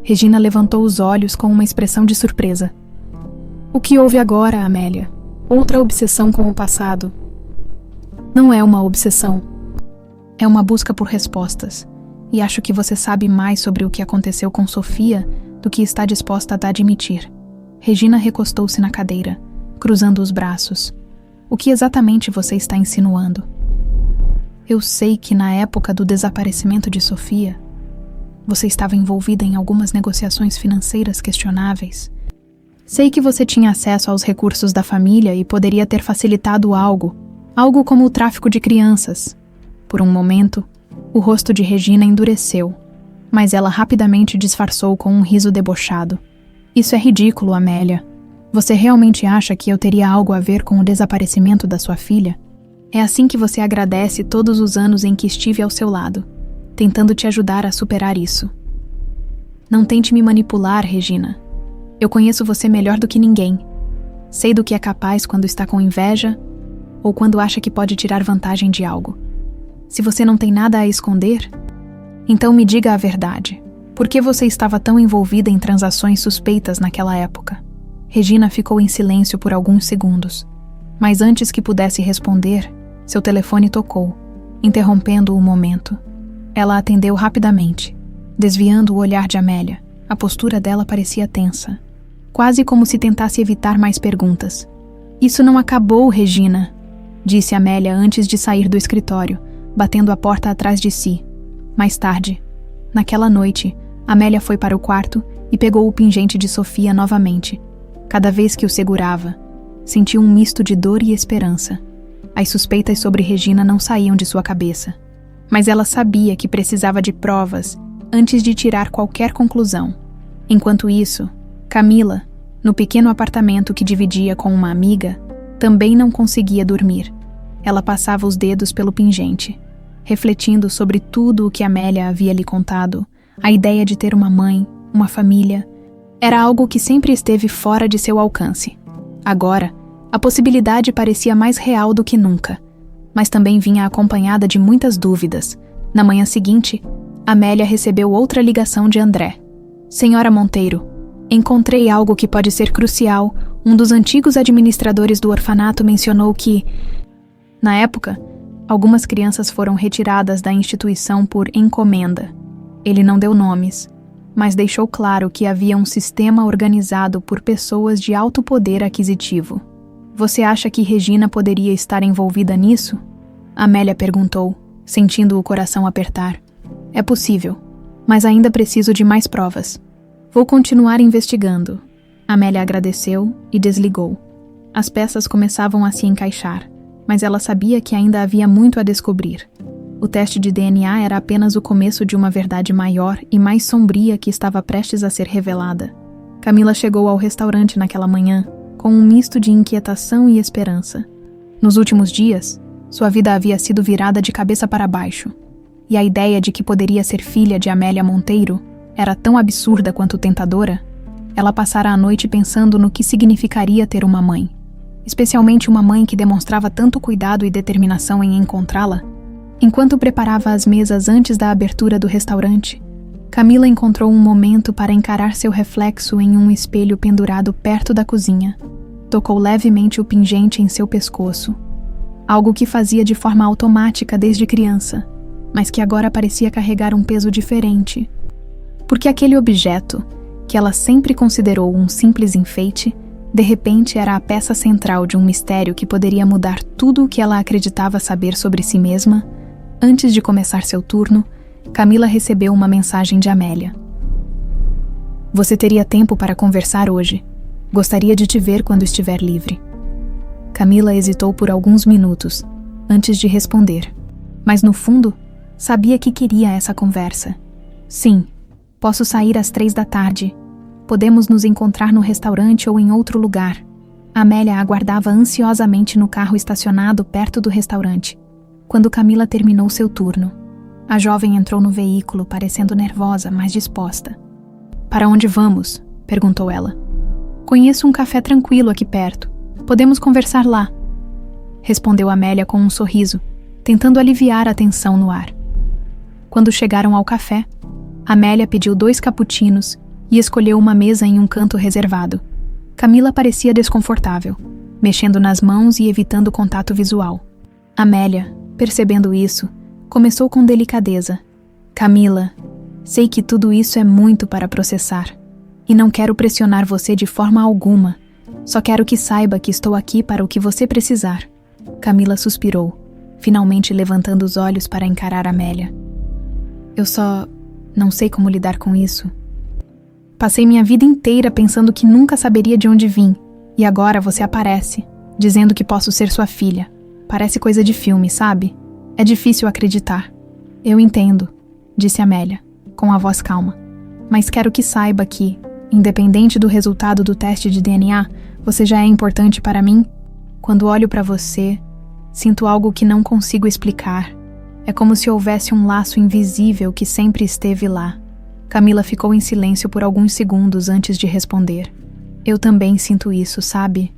Regina levantou os olhos com uma expressão de surpresa. O que houve agora, Amélia? Outra obsessão com o passado? Não é uma obsessão. É uma busca por respostas. E acho que você sabe mais sobre o que aconteceu com Sofia do que está disposta a admitir. Regina recostou-se na cadeira, cruzando os braços. O que exatamente você está insinuando? Eu sei que na época do desaparecimento de Sofia, você estava envolvida em algumas negociações financeiras questionáveis. Sei que você tinha acesso aos recursos da família e poderia ter facilitado algo como o tráfico de crianças. Por um momento, o rosto de Regina endureceu, mas ela rapidamente disfarçou com um riso debochado. Isso é ridículo, Amélia. Você realmente acha que eu teria algo a ver com o desaparecimento da sua filha? É assim que você agradece todos os anos em que estive ao seu lado, tentando te ajudar a superar isso. Não tente me manipular, Regina. Eu conheço você melhor do que ninguém. Sei do que é capaz quando está com inveja ou quando acha que pode tirar vantagem de algo. Se você não tem nada a esconder, então me diga a verdade. Por que você estava tão envolvida em transações suspeitas naquela época? Regina ficou em silêncio por alguns segundos, mas antes que pudesse responder, seu telefone tocou, interrompendo o momento. Ela atendeu rapidamente, desviando o olhar de Amélia. A postura dela parecia tensa, quase como se tentasse evitar mais perguntas. Isso não acabou, Regina, disse Amélia antes de sair do escritório, batendo a porta atrás de si. Mais tarde, naquela noite, Amélia foi para o quarto e pegou o pingente de Sofia novamente. Cada vez que o segurava, sentiu um misto de dor e esperança. As suspeitas sobre Regina não saíam de sua cabeça, mas ela sabia que precisava de provas antes de tirar qualquer conclusão. Enquanto isso, Camila, no pequeno apartamento que dividia com uma amiga, também não conseguia dormir. Ela passava os dedos pelo pingente, refletindo sobre tudo o que Amélia havia lhe contado. A ideia de ter uma mãe, uma família, era algo que sempre esteve fora de seu alcance. Agora, a possibilidade parecia mais real do que nunca, mas também vinha acompanhada de muitas dúvidas. Na manhã seguinte, Amélia recebeu outra ligação de André. Senhora Monteiro, encontrei algo que pode ser crucial. Um dos antigos administradores do orfanato mencionou que, na época, algumas crianças foram retiradas da instituição por encomenda. Ele não deu nomes, mas deixou claro que havia um sistema organizado por pessoas de alto poder aquisitivo. Você acha que Regina poderia estar envolvida nisso? Amélia perguntou, sentindo o coração apertar. É possível, mas ainda preciso de mais provas. Vou continuar investigando. Amélia agradeceu e desligou. As peças começavam a se encaixar, mas ela sabia que ainda havia muito a descobrir. O teste de DNA era apenas o começo de uma verdade maior e mais sombria que estava prestes a ser revelada. Camila chegou ao restaurante naquela manhã, com um misto de inquietação e esperança. Nos últimos dias, sua vida havia sido virada de cabeça para baixo, e a ideia de que poderia ser filha de Amélia Monteiro era tão absurda quanto tentadora. Ela passara a noite pensando no que significaria ter uma mãe, especialmente uma mãe que demonstrava tanto cuidado e determinação em encontrá-la. Enquanto preparava as mesas antes da abertura do restaurante, Camila encontrou um momento para encarar seu reflexo em um espelho pendurado perto da cozinha. Tocou levemente o pingente em seu pescoço, algo que fazia de forma automática desde criança, mas que agora parecia carregar um peso diferente. Porque aquele objeto, que ela sempre considerou um simples enfeite, de repente era a peça central de um mistério que poderia mudar tudo o que ela acreditava saber sobre si mesma. Antes de começar seu turno, Camila recebeu uma mensagem de Amélia. Você teria tempo para conversar hoje. Gostaria de te ver quando estiver livre. Camila hesitou por alguns minutos, antes de responder. Mas no fundo, sabia que queria essa conversa. Sim, posso sair às 3 da tarde. Podemos nos encontrar no restaurante ou em outro lugar. Amélia aguardava ansiosamente no carro estacionado perto do restaurante, quando Camila terminou seu turno. A jovem entrou no veículo, parecendo nervosa, mas disposta. Para onde vamos? Perguntou ela. Conheço um café tranquilo aqui perto. Podemos conversar lá. Respondeu Amélia com um sorriso, tentando aliviar a tensão no ar. Quando chegaram ao café, Amélia pediu 2 cappuccinos e escolheu uma mesa em um canto reservado. Camila parecia desconfortável, mexendo nas mãos e evitando contato visual. Amélia, percebendo isso, começou com delicadeza. Camila, sei que tudo isso é muito para processar, e não quero pressionar você de forma alguma. Só quero que saiba que estou aqui para o que você precisar. Camila suspirou, finalmente levantando os olhos para encarar Amélia. Eu só não sei como lidar com isso. Passei minha vida inteira pensando que nunca saberia de onde vim, e agora você aparece, dizendo que posso ser sua filha. Parece coisa de filme, sabe? É difícil acreditar. Eu entendo, disse Amélia, com a voz calma. Mas quero que saiba que, independente do resultado do teste de DNA, você já é importante para mim. Quando olho para você, sinto algo que não consigo explicar. É como se houvesse um laço invisível que sempre esteve lá. Camila ficou em silêncio por alguns segundos antes de responder. Eu também sinto isso, sabe?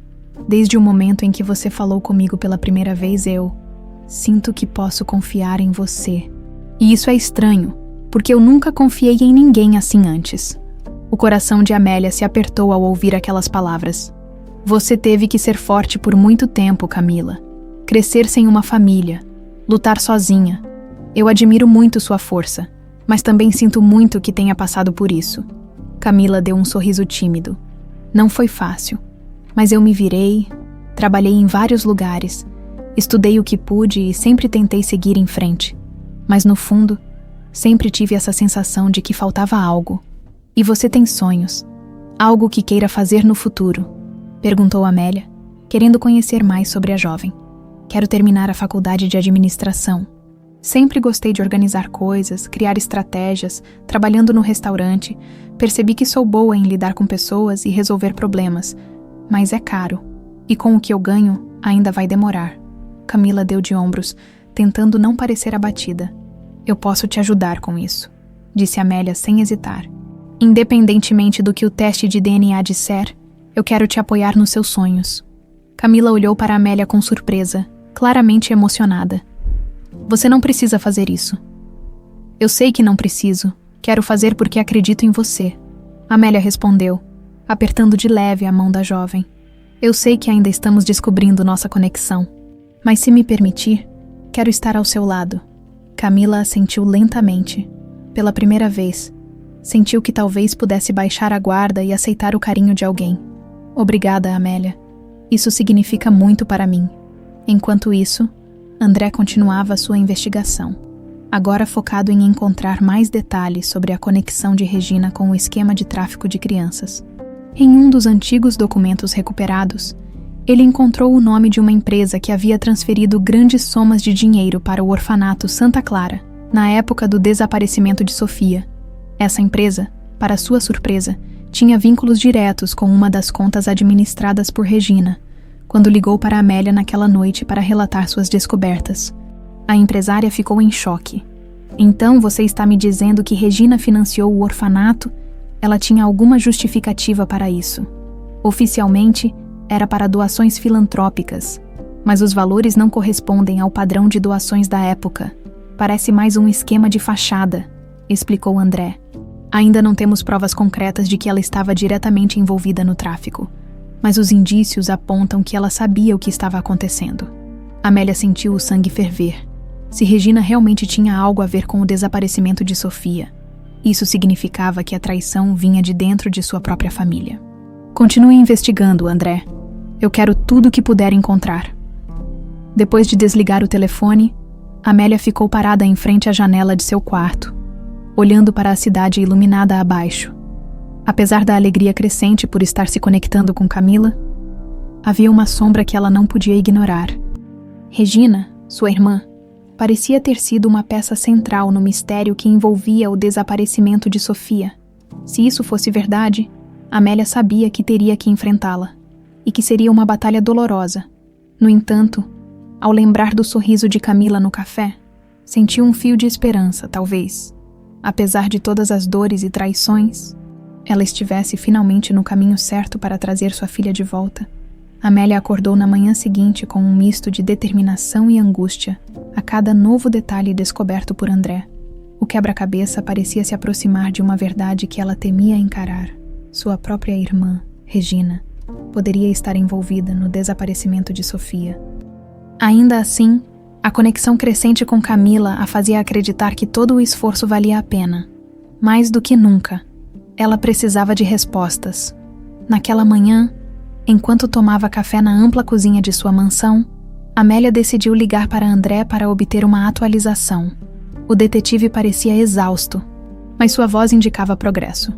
Desde o momento em que você falou comigo pela primeira vez, eu sinto que posso confiar em você. E isso é estranho, porque eu nunca confiei em ninguém assim antes. O coração de Amélia se apertou ao ouvir aquelas palavras. Você teve que ser forte por muito tempo, Camila. Crescer sem uma família, lutar sozinha. Eu admiro muito sua força, mas também sinto muito que tenha passado por isso. Camila deu um sorriso tímido. Não foi fácil, mas eu me virei, trabalhei em vários lugares, estudei o que pude e sempre tentei seguir em frente. Mas no fundo, sempre tive essa sensação de que faltava algo. E você tem sonhos? Algo que queira fazer no futuro? Perguntou Amélia, querendo conhecer mais sobre a jovem. Quero terminar a faculdade de administração. Sempre gostei de organizar coisas, criar estratégias, trabalhando no restaurante. Percebi que sou boa em lidar com pessoas e resolver problemas. Mas é caro. E com o que eu ganho, ainda vai demorar. Camila deu de ombros, tentando não parecer abatida. Eu posso te ajudar com isso, disse Amélia sem hesitar. Independentemente do que o teste de DNA disser, eu quero te apoiar nos seus sonhos. Camila olhou para Amélia com surpresa, claramente emocionada. Você não precisa fazer isso. Eu sei que não preciso. Quero fazer porque acredito em você. Amélia respondeu, apertando de leve a mão da jovem. Eu sei que ainda estamos descobrindo nossa conexão. Mas se me permitir, quero estar ao seu lado. Camila assentiu lentamente. Pela primeira vez, sentiu que talvez pudesse baixar a guarda e aceitar o carinho de alguém. Obrigada, Amélia. Isso significa muito para mim. Enquanto isso, André continuava sua investigação, agora focado em encontrar mais detalhes sobre a conexão de Regina com o esquema de tráfico de crianças. Em um dos antigos documentos recuperados, ele encontrou o nome de uma empresa que havia transferido grandes somas de dinheiro para o orfanato Santa Clara, na época do desaparecimento de Sofia. Essa empresa, para sua surpresa, tinha vínculos diretos com uma das contas administradas por Regina, quando ligou para Amélia naquela noite para relatar suas descobertas. A empresária ficou em choque. Então você está me dizendo que Regina financiou o orfanato? Ela tinha alguma justificativa para isso. Oficialmente, era para doações filantrópicas, mas os valores não correspondem ao padrão de doações da época. Parece mais um esquema de fachada, explicou André. Ainda não temos provas concretas de que ela estava diretamente envolvida no tráfico, mas os indícios apontam que ela sabia o que estava acontecendo. Amélia sentiu o sangue ferver. Se Regina realmente tinha algo a ver com o desaparecimento de Sofia, Isso significava que a traição vinha de dentro de sua própria família. Continue investigando, André. Eu quero tudo o que puder encontrar. Depois de desligar o telefone, Amélia ficou parada em frente à janela de seu quarto, olhando para a cidade iluminada abaixo. Apesar da alegria crescente por estar se conectando com Camila, havia uma sombra que ela não podia ignorar. Regina, sua irmã, parecia ter sido uma peça central no mistério que envolvia o desaparecimento de Sofia. Se isso fosse verdade, Amélia sabia que teria que enfrentá-la, e que seria uma batalha dolorosa. No entanto, ao lembrar do sorriso de Camila no café, sentiu um fio de esperança, talvez. Apesar de todas as dores e traições, ela estivesse finalmente no caminho certo para trazer sua filha de volta. Amélia acordou na manhã seguinte com um misto de determinação e angústia a cada novo detalhe descoberto por André. O quebra-cabeça parecia se aproximar de uma verdade que ela temia encarar. Sua própria irmã, Regina, poderia estar envolvida no desaparecimento de Sofia. Ainda assim, a conexão crescente com Camila a fazia acreditar que todo o esforço valia a pena. Mais do que nunca, ela precisava de respostas. Naquela manhã, enquanto tomava café na ampla cozinha de sua mansão, Amélia decidiu ligar para André para obter uma atualização. O detetive parecia exausto, mas sua voz indicava progresso.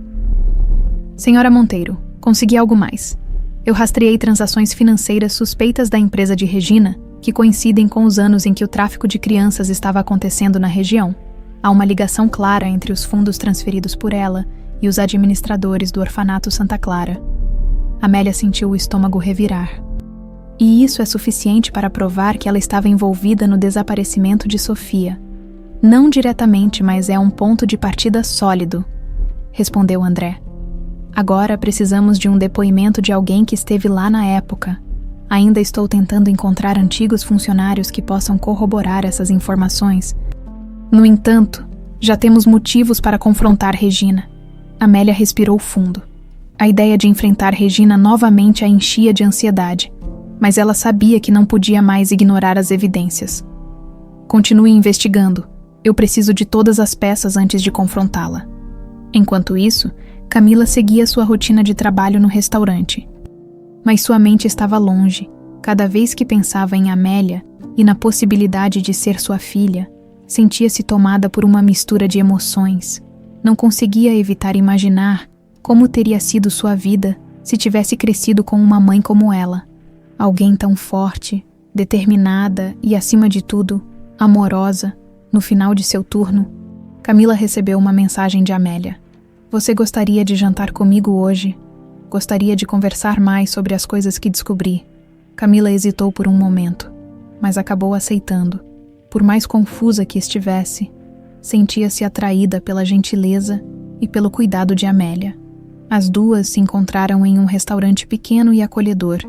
Senhora Monteiro, consegui algo mais. Eu rastreei transações financeiras suspeitas da empresa de Regina, que coincidem com os anos em que o tráfico de crianças estava acontecendo na região. Há uma ligação clara entre os fundos transferidos por ela e os administradores do orfanato Santa Clara. Amélia sentiu o estômago revirar. E isso é suficiente para provar que ela estava envolvida no desaparecimento de Sofia. Não diretamente, mas é um ponto de partida sólido, respondeu André. Agora precisamos de um depoimento de alguém que esteve lá na época. Ainda estou tentando encontrar antigos funcionários que possam corroborar essas informações. No entanto, já temos motivos para confrontar Regina. Amélia respirou fundo. A ideia de enfrentar Regina novamente a enchia de ansiedade, mas ela sabia que não podia mais ignorar as evidências. Continue investigando. Eu preciso de todas as peças antes de confrontá-la. Enquanto isso, Camila seguia sua rotina de trabalho no restaurante. Mas sua mente estava longe. Cada vez que pensava em Amélia e na possibilidade de ser sua filha, sentia-se tomada por uma mistura de emoções. Não conseguia evitar imaginar como teria sido sua vida se tivesse crescido com uma mãe como ela. Alguém tão forte, determinada e, acima de tudo, amorosa. No final de seu turno, Camila recebeu uma mensagem de Amélia. Você gostaria de jantar comigo hoje? Gostaria de conversar mais sobre as coisas que descobri. Camila hesitou por um momento, mas acabou aceitando. Por mais confusa que estivesse, sentia-se atraída pela gentileza e pelo cuidado de Amélia. As duas se encontraram em um restaurante pequeno e acolhedor.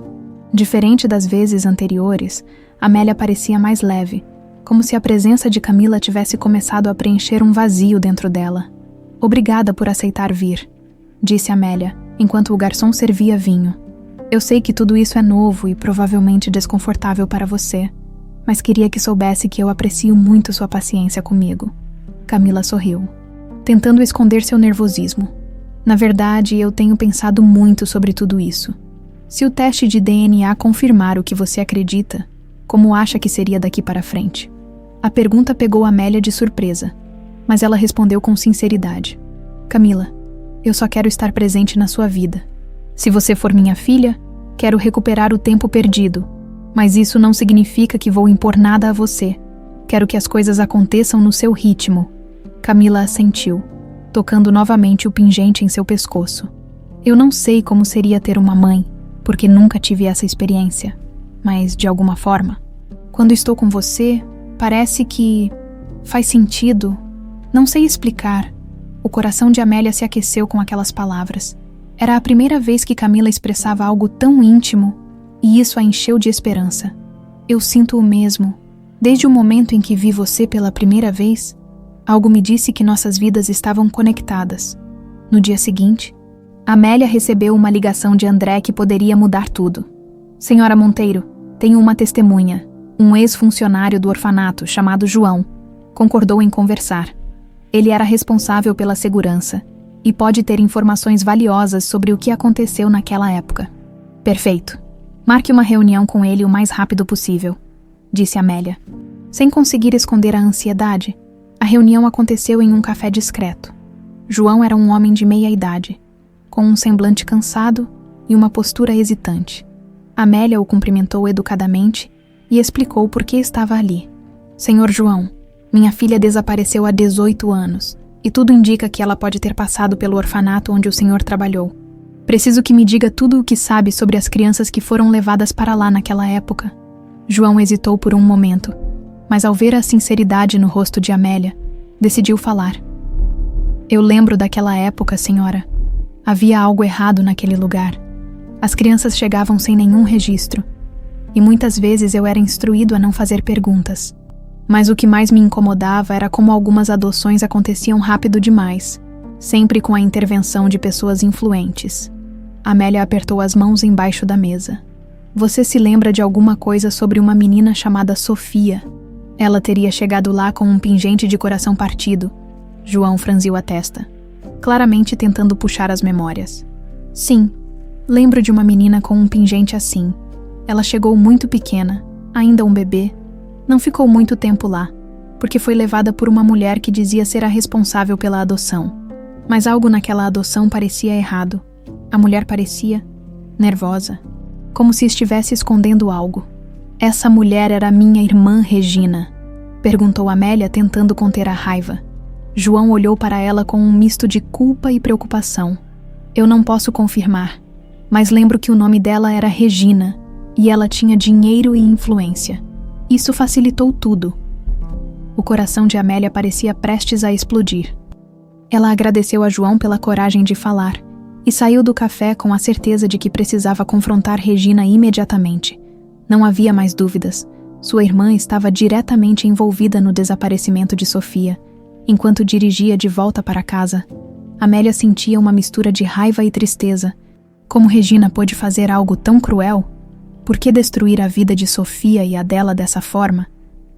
Diferente das vezes anteriores, Amélia parecia mais leve, como se a presença de Camila tivesse começado a preencher um vazio dentro dela. Obrigada por aceitar vir, disse Amélia, enquanto o garçom servia vinho. Eu sei que tudo isso é novo e provavelmente desconfortável para você, mas queria que soubesse que eu aprecio muito sua paciência comigo. Camila sorriu, tentando esconder seu nervosismo. Na verdade, eu tenho pensado muito sobre tudo isso. Se o teste de DNA confirmar o que você acredita, como acha que seria daqui para frente? A pergunta pegou Amélia de surpresa, mas ela respondeu com sinceridade. Camila, eu só quero estar presente na sua vida. Se você for minha filha, quero recuperar o tempo perdido, mas isso não significa que vou impor nada a você. Quero que as coisas aconteçam no seu ritmo. Camila assentiu, tocando novamente o pingente em seu pescoço. Eu não sei como seria ter uma mãe, porque nunca tive essa experiência, mas, de alguma forma, quando estou com você, parece que faz sentido. Não sei explicar. O coração de Amélia se aqueceu com aquelas palavras. Era a primeira vez que Camila expressava algo tão íntimo, e isso a encheu de esperança. Eu sinto o mesmo. Desde o momento em que vi você pela primeira vez, algo me disse que nossas vidas estavam conectadas. No dia seguinte, Amélia recebeu uma ligação de André que poderia mudar tudo. Senhora Monteiro, tenho uma testemunha, um ex-funcionário do orfanato chamado João. Concordou em conversar. Ele era responsável pela segurança e pode ter informações valiosas sobre o que aconteceu naquela época. Perfeito. Marque uma reunião com ele o mais rápido possível, disse Amélia. Sem conseguir esconder a ansiedade, a reunião aconteceu em um café discreto. João era um homem de meia idade, com um semblante cansado e uma postura hesitante. Amélia o cumprimentou educadamente e explicou por que estava ali. Senhor João, minha filha desapareceu há 18 anos e tudo indica que ela pode ter passado pelo orfanato onde o senhor trabalhou. Preciso que me diga tudo o que sabe sobre as crianças que foram levadas para lá naquela época. João hesitou por um momento, mas ao ver a sinceridade no rosto de Amélia, decidiu falar. Eu lembro daquela época, senhora. Havia algo errado naquele lugar. As crianças chegavam sem nenhum registro, e muitas vezes eu era instruído a não fazer perguntas. Mas o que mais me incomodava era como algumas adoções aconteciam rápido demais, sempre com a intervenção de pessoas influentes. Amélia apertou as mãos embaixo da mesa. Você se lembra de alguma coisa sobre uma menina chamada Sofia? Ela teria chegado lá com um pingente de coração partido. João franziu a testa, claramente tentando puxar as memórias. Sim, lembro de uma menina com um pingente assim. Ela chegou muito pequena, ainda um bebê. Não ficou muito tempo lá, porque foi levada por uma mulher que dizia ser a responsável pela adoção. Mas algo naquela adoção parecia errado. A mulher parecia nervosa, como se estivesse escondendo algo. Essa mulher era minha irmã Regina, perguntou Amélia, tentando conter a raiva. João olhou para ela com um misto de culpa e preocupação. Eu não posso confirmar, mas lembro que o nome dela era Regina, e ela tinha dinheiro e influência. Isso facilitou tudo. O coração de Amélia parecia prestes a explodir. Ela agradeceu a João pela coragem de falar e saiu do café com a certeza de que precisava confrontar Regina imediatamente. Não havia mais dúvidas. Sua irmã estava diretamente envolvida no desaparecimento de Sofia. Enquanto dirigia de volta para casa, Amélia sentia uma mistura de raiva e tristeza. Como Regina pôde fazer algo tão cruel? Por que destruir a vida de Sofia e a dela dessa forma?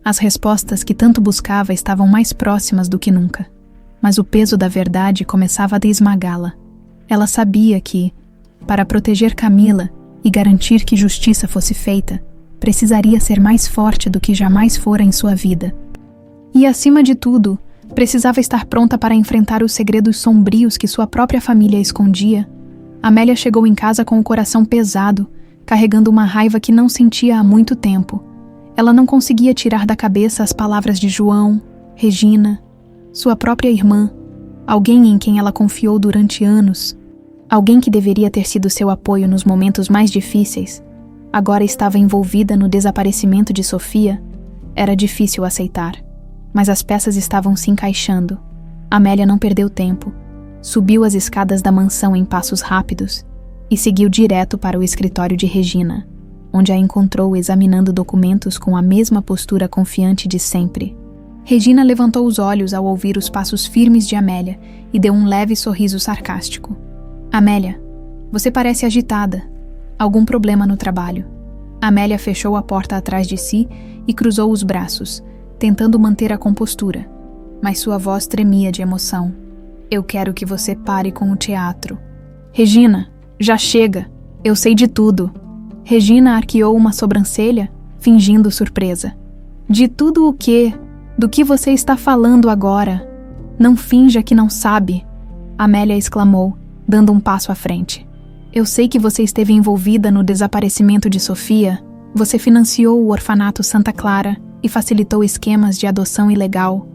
As respostas que tanto buscava estavam mais próximas do que nunca. Mas o peso da verdade começava a esmagá-la. Ela sabia que, para proteger Camila e garantir que justiça fosse feita, precisaria ser mais forte do que jamais fora em sua vida. E, acima de tudo, precisava estar pronta para enfrentar os segredos sombrios que sua própria família escondia. Amélia chegou em casa com o coração pesado, carregando uma raiva que não sentia há muito tempo. Ela não conseguia tirar da cabeça as palavras de João, Regina, sua própria irmã, alguém em quem ela confiou durante anos, alguém que deveria ter sido seu apoio nos momentos mais difíceis, agora estava envolvida no desaparecimento de Sofia. Era difícil aceitar, mas as peças estavam se encaixando. Amélia não perdeu tempo. Subiu as escadas da mansão em passos rápidos e seguiu direto para o escritório de Regina, onde a encontrou examinando documentos com a mesma postura confiante de sempre. Regina levantou os olhos ao ouvir os passos firmes de Amélia e deu um leve sorriso sarcástico. Amélia, você parece agitada. Algum problema no trabalho? Amélia fechou a porta atrás de si e cruzou os braços, tentando manter a compostura, mas sua voz tremia de emoção. Eu quero que você pare com o teatro. Regina, já chega. Eu sei de tudo. Regina arqueou uma sobrancelha, fingindo surpresa. De tudo o quê? Do que você está falando agora? Não finja que não sabe. Amélia exclamou, dando um passo à frente. Eu sei que você esteve envolvida no desaparecimento de Sofia. Você financiou o orfanato Santa Clara e facilitou esquemas de adoção ilegal.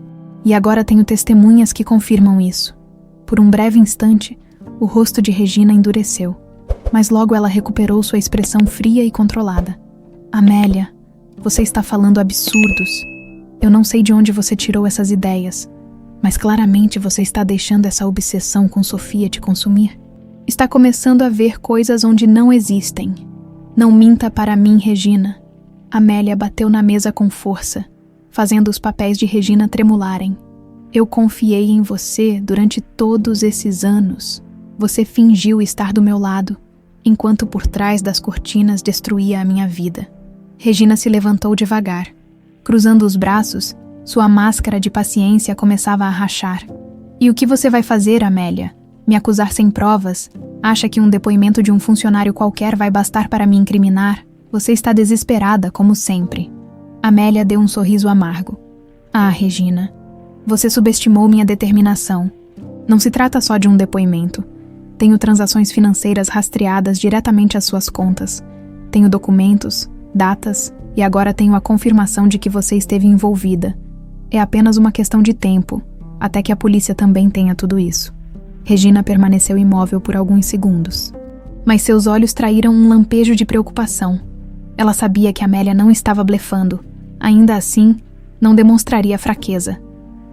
E agora tenho testemunhas que confirmam isso. Por um breve instante, o rosto de Regina endureceu, mas logo ela recuperou sua expressão fria e controlada. Amélia, você está falando absurdos. Eu não sei de onde você tirou essas ideias, mas claramente você está deixando essa obsessão com Sofia te consumir. Está começando a ver coisas onde não existem. Não minta para mim, Regina. Amélia bateu na mesa com força, fazendo os papéis de Regina tremularem. Eu confiei em você durante todos esses anos. Você fingiu estar do meu lado, enquanto por trás das cortinas destruía a minha vida. Regina se levantou devagar. Cruzando os braços, Sua máscara de paciência começava a rachar. E o que você vai fazer, Amélia? Me acusar sem provas? Acha que um depoimento de um funcionário qualquer vai bastar para me incriminar? Você está desesperada, como sempre. Amélia deu um sorriso amargo. Ah, Regina, você subestimou minha determinação. Não se trata só de um depoimento. Tenho transações financeiras rastreadas diretamente às suas contas. Tenho documentos, datas e agora tenho a confirmação de que você esteve envolvida. É apenas uma questão de tempo, até que a polícia também tenha tudo isso. Regina permaneceu imóvel por alguns segundos. Mas seus olhos traíram um lampejo de preocupação. Ela sabia que Amélia não estava blefando. Ainda assim, não demonstraria fraqueza.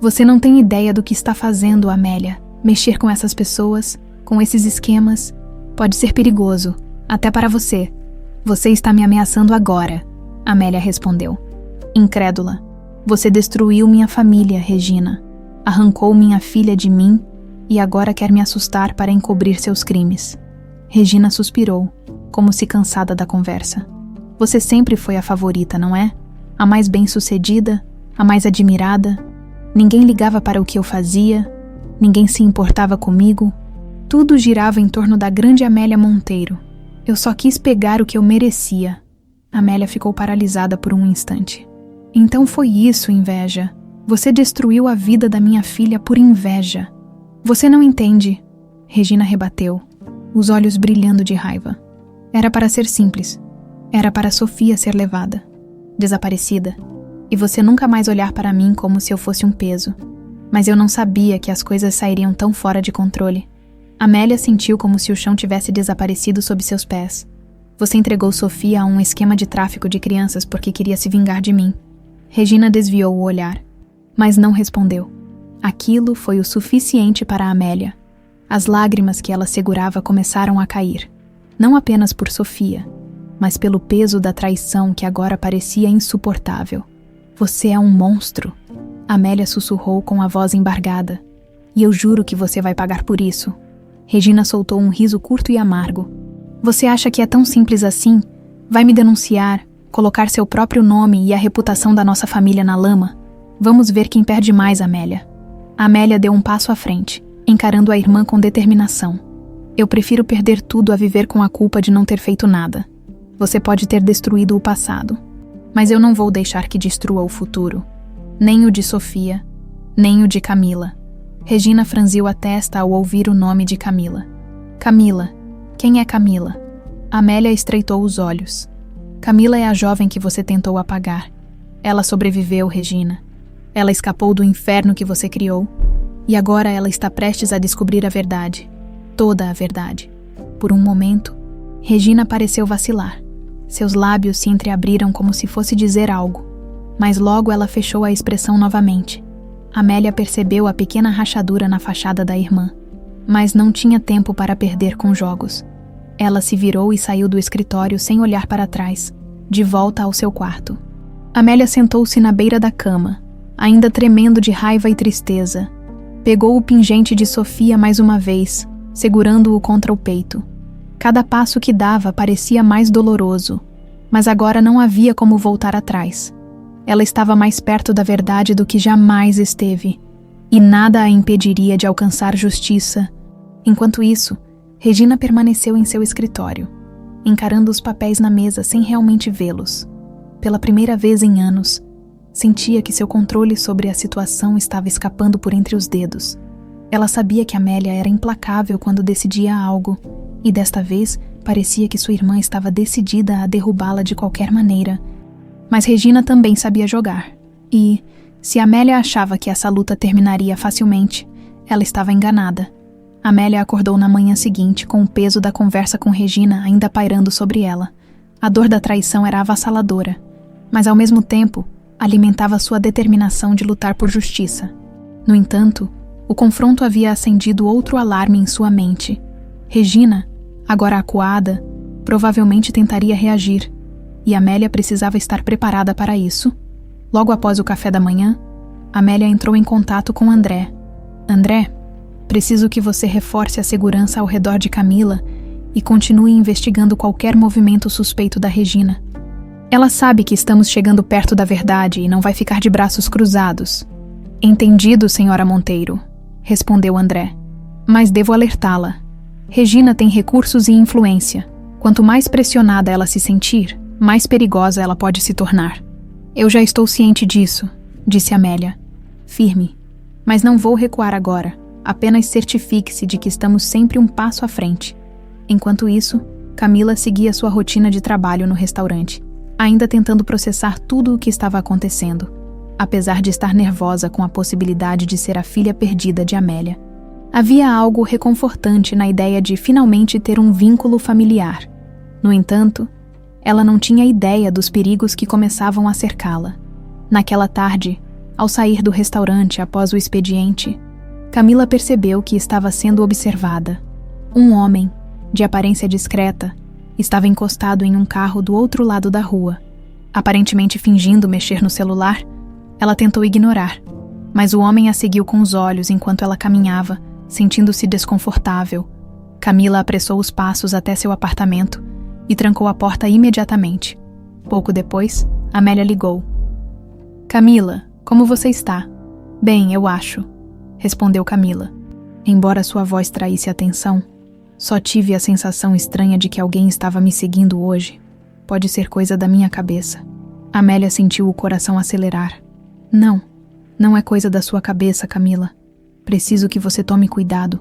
Você não tem ideia do que está fazendo, Amélia. Mexer com essas pessoas, com esses esquemas, pode ser perigoso, até para você. Você está me ameaçando agora, Amélia respondeu. Incrédula. Você destruiu minha família, Regina. Arrancou minha filha de mim e agora quer me assustar para encobrir seus crimes. Regina suspirou, como se cansada da conversa. Você sempre foi a favorita, não é? A mais bem-sucedida, a mais admirada. Ninguém ligava para o que eu fazia, ninguém se importava comigo. Tudo girava em torno da grande Amélia Monteiro. Eu só quis pegar o que eu merecia. Amélia ficou paralisada por um instante. Então foi isso, inveja. Você destruiu a vida da minha filha por inveja. Você não entende, Regina rebateu, os olhos brilhando de raiva. Era para ser simples. Era para Sofia ser levada, desaparecida, e você nunca mais olhar para mim como se eu fosse um peso. Mas eu não sabia que as coisas sairiam tão fora de controle. Amélia sentiu como se o chão tivesse desaparecido sob seus pés. Você entregou Sofia a um esquema de tráfico de crianças porque queria se vingar de mim. Regina desviou o olhar, mas não respondeu. Aquilo foi o suficiente para Amélia. As lágrimas que ela segurava começaram a cair, não apenas por Sofia, mas pelo peso da traição que agora parecia insuportável. Você é um monstro, Amélia sussurrou com a voz embargada. E eu juro que você vai pagar por isso. Regina soltou um riso curto e amargo. Você acha que é tão simples assim? Vai me denunciar, colocar seu próprio nome e a reputação da nossa família na lama? Vamos ver quem perde mais, Amélia. Amélia deu um passo à frente, encarando a irmã com determinação. Eu prefiro perder tudo a viver com a culpa de não ter feito nada. Você pode ter destruído o passado, mas eu não vou deixar que destrua o futuro. Nem o de Sofia, nem o de Camila. Regina franziu a testa ao ouvir o nome de Camila. Camila. Quem é Camila? Amélia estreitou os olhos. Camila é a jovem que você tentou apagar. Ela sobreviveu, Regina. Ela escapou do inferno que você criou. E agora ela está prestes a descobrir a verdade. Toda a verdade. Por um momento, Regina pareceu vacilar. Seus lábios se entreabriram como se fosse dizer algo. Mas logo ela fechou a expressão novamente. Amélia percebeu a pequena rachadura na fachada da irmã. Mas não tinha tempo para perder com jogos. Ela se virou e saiu do escritório sem olhar para trás, de volta ao seu quarto. Amélia sentou-se na beira da cama, ainda tremendo de raiva e tristeza. Pegou o pingente de Sofia mais uma vez, segurando-o contra o peito. Cada passo que dava parecia mais doloroso, mas agora não havia como voltar atrás. Ela estava mais perto da verdade do que jamais esteve, e nada a impediria de alcançar justiça. Enquanto isso, Regina permaneceu em seu escritório, encarando os papéis na mesa sem realmente vê-los. Pela primeira vez em anos, sentia que seu controle sobre a situação estava escapando por entre os dedos. Ela sabia que Amélia era implacável quando decidia algo, e desta vez parecia que sua irmã estava decidida a derrubá-la de qualquer maneira. Mas Regina também sabia jogar, e, se Amélia achava que essa luta terminaria facilmente, ela estava enganada. Amélia acordou na manhã seguinte com o peso da conversa com Regina ainda pairando sobre ela. A dor da traição era avassaladora, mas ao mesmo tempo alimentava sua determinação de lutar por justiça. No entanto, o confronto havia acendido outro alarme em sua mente. Regina, agora acuada, provavelmente tentaria reagir, e Amélia precisava estar preparada para isso. Logo após o café da manhã, Amélia entrou em contato com André. André, preciso que você reforce a segurança ao redor de Camila e continue investigando qualquer movimento suspeito da Regina. Ela sabe que estamos chegando perto da verdade e não vai ficar de braços cruzados. Entendido, senhora Monteiro, respondeu André. Mas devo alertá-la. Regina tem recursos e influência. Quanto mais pressionada ela se sentir, mais perigosa ela pode se tornar. Eu já estou ciente disso, disse Amélia. Firme. Mas não vou recuar agora. Apenas certifique-se de que estamos sempre um passo à frente. Enquanto isso, Camila seguia sua rotina de trabalho no restaurante, ainda tentando processar tudo o que estava acontecendo, apesar de estar nervosa com a possibilidade de ser a filha perdida de Amélia. Havia algo reconfortante na ideia de finalmente ter um vínculo familiar. No entanto, ela não tinha ideia dos perigos que começavam a cercá-la. Naquela tarde, ao sair do restaurante após o expediente, Camila percebeu que estava sendo observada. Um homem, de aparência discreta, estava encostado em um carro do outro lado da rua. Aparentemente fingindo mexer no celular, ela tentou ignorar, mas o homem a seguiu com os olhos enquanto ela caminhava, sentindo-se desconfortável. Camila apressou os passos até seu apartamento e trancou a porta imediatamente. Pouco depois, Amélia ligou. Camila, como você está? Bem, eu acho, respondeu Camila. Embora sua voz traísse atenção, só tive a sensação estranha de que alguém estava me seguindo hoje. Pode ser coisa da minha cabeça. Amélia sentiu o coração acelerar. Não é coisa da sua cabeça, Camila. Preciso que você tome cuidado.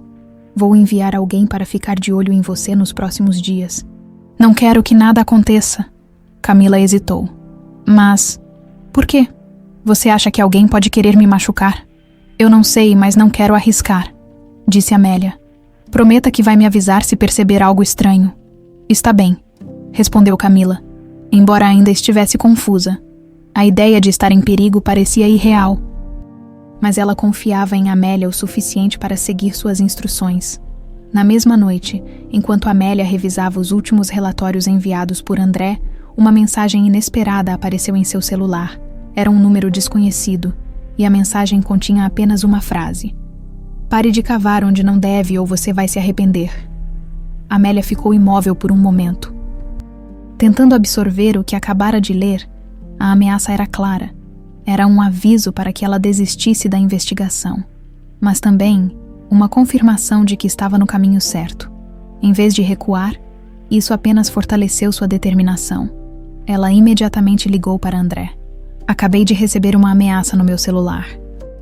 Vou enviar alguém para ficar de olho em você nos próximos dias. Não quero que nada aconteça. Camila hesitou. Mas, por quê? Você acha que alguém pode querer me machucar? Eu não sei, mas não quero arriscar, disse Amélia. Prometa que vai me avisar se perceber algo estranho. Está bem, respondeu Camila, embora ainda estivesse confusa. A ideia de estar em perigo parecia irreal. Mas ela confiava em Amélia o suficiente para seguir suas instruções. Na mesma noite, enquanto Amélia revisava os últimos relatórios enviados por André, uma mensagem inesperada apareceu em seu celular. Era um número desconhecido, e a mensagem continha apenas uma frase. Pare de cavar onde não deve ou você vai se arrepender. Amélia ficou imóvel por um momento. Tentando absorver o que acabara de ler, a ameaça era clara. Era um aviso para que ela desistisse da investigação, mas também uma confirmação de que estava no caminho certo. Em vez de recuar, isso apenas fortaleceu sua determinação. Ela imediatamente ligou para André. Acabei de receber uma ameaça no meu celular.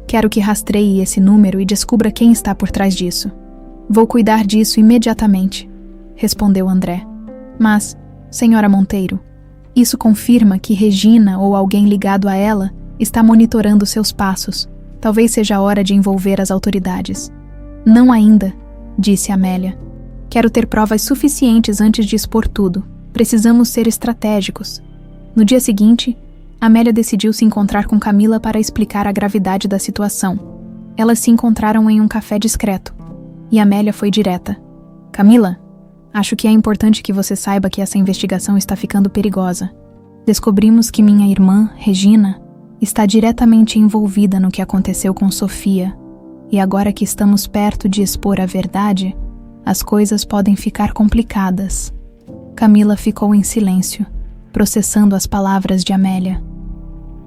Quero que rastreie esse número e descubra quem está por trás disso. Vou cuidar disso imediatamente, respondeu André. Mas, senhora Monteiro, isso confirma que Regina ou alguém ligado a ela está monitorando seus passos. Talvez seja a hora de envolver as autoridades. Não ainda, disse Amélia. Quero ter provas suficientes antes de expor tudo. Precisamos ser estratégicos. No dia seguinte, Amélia decidiu se encontrar com Camila para explicar a gravidade da situação. Elas se encontraram em um café discreto, e Amélia foi direta. Camila, acho que é importante que você saiba que essa investigação está ficando perigosa. Descobrimos que minha irmã, Regina, está diretamente envolvida no que aconteceu com Sofia, e agora que estamos perto de expor a verdade, as coisas podem ficar complicadas. Camila ficou em silêncio, processando as palavras de Amélia.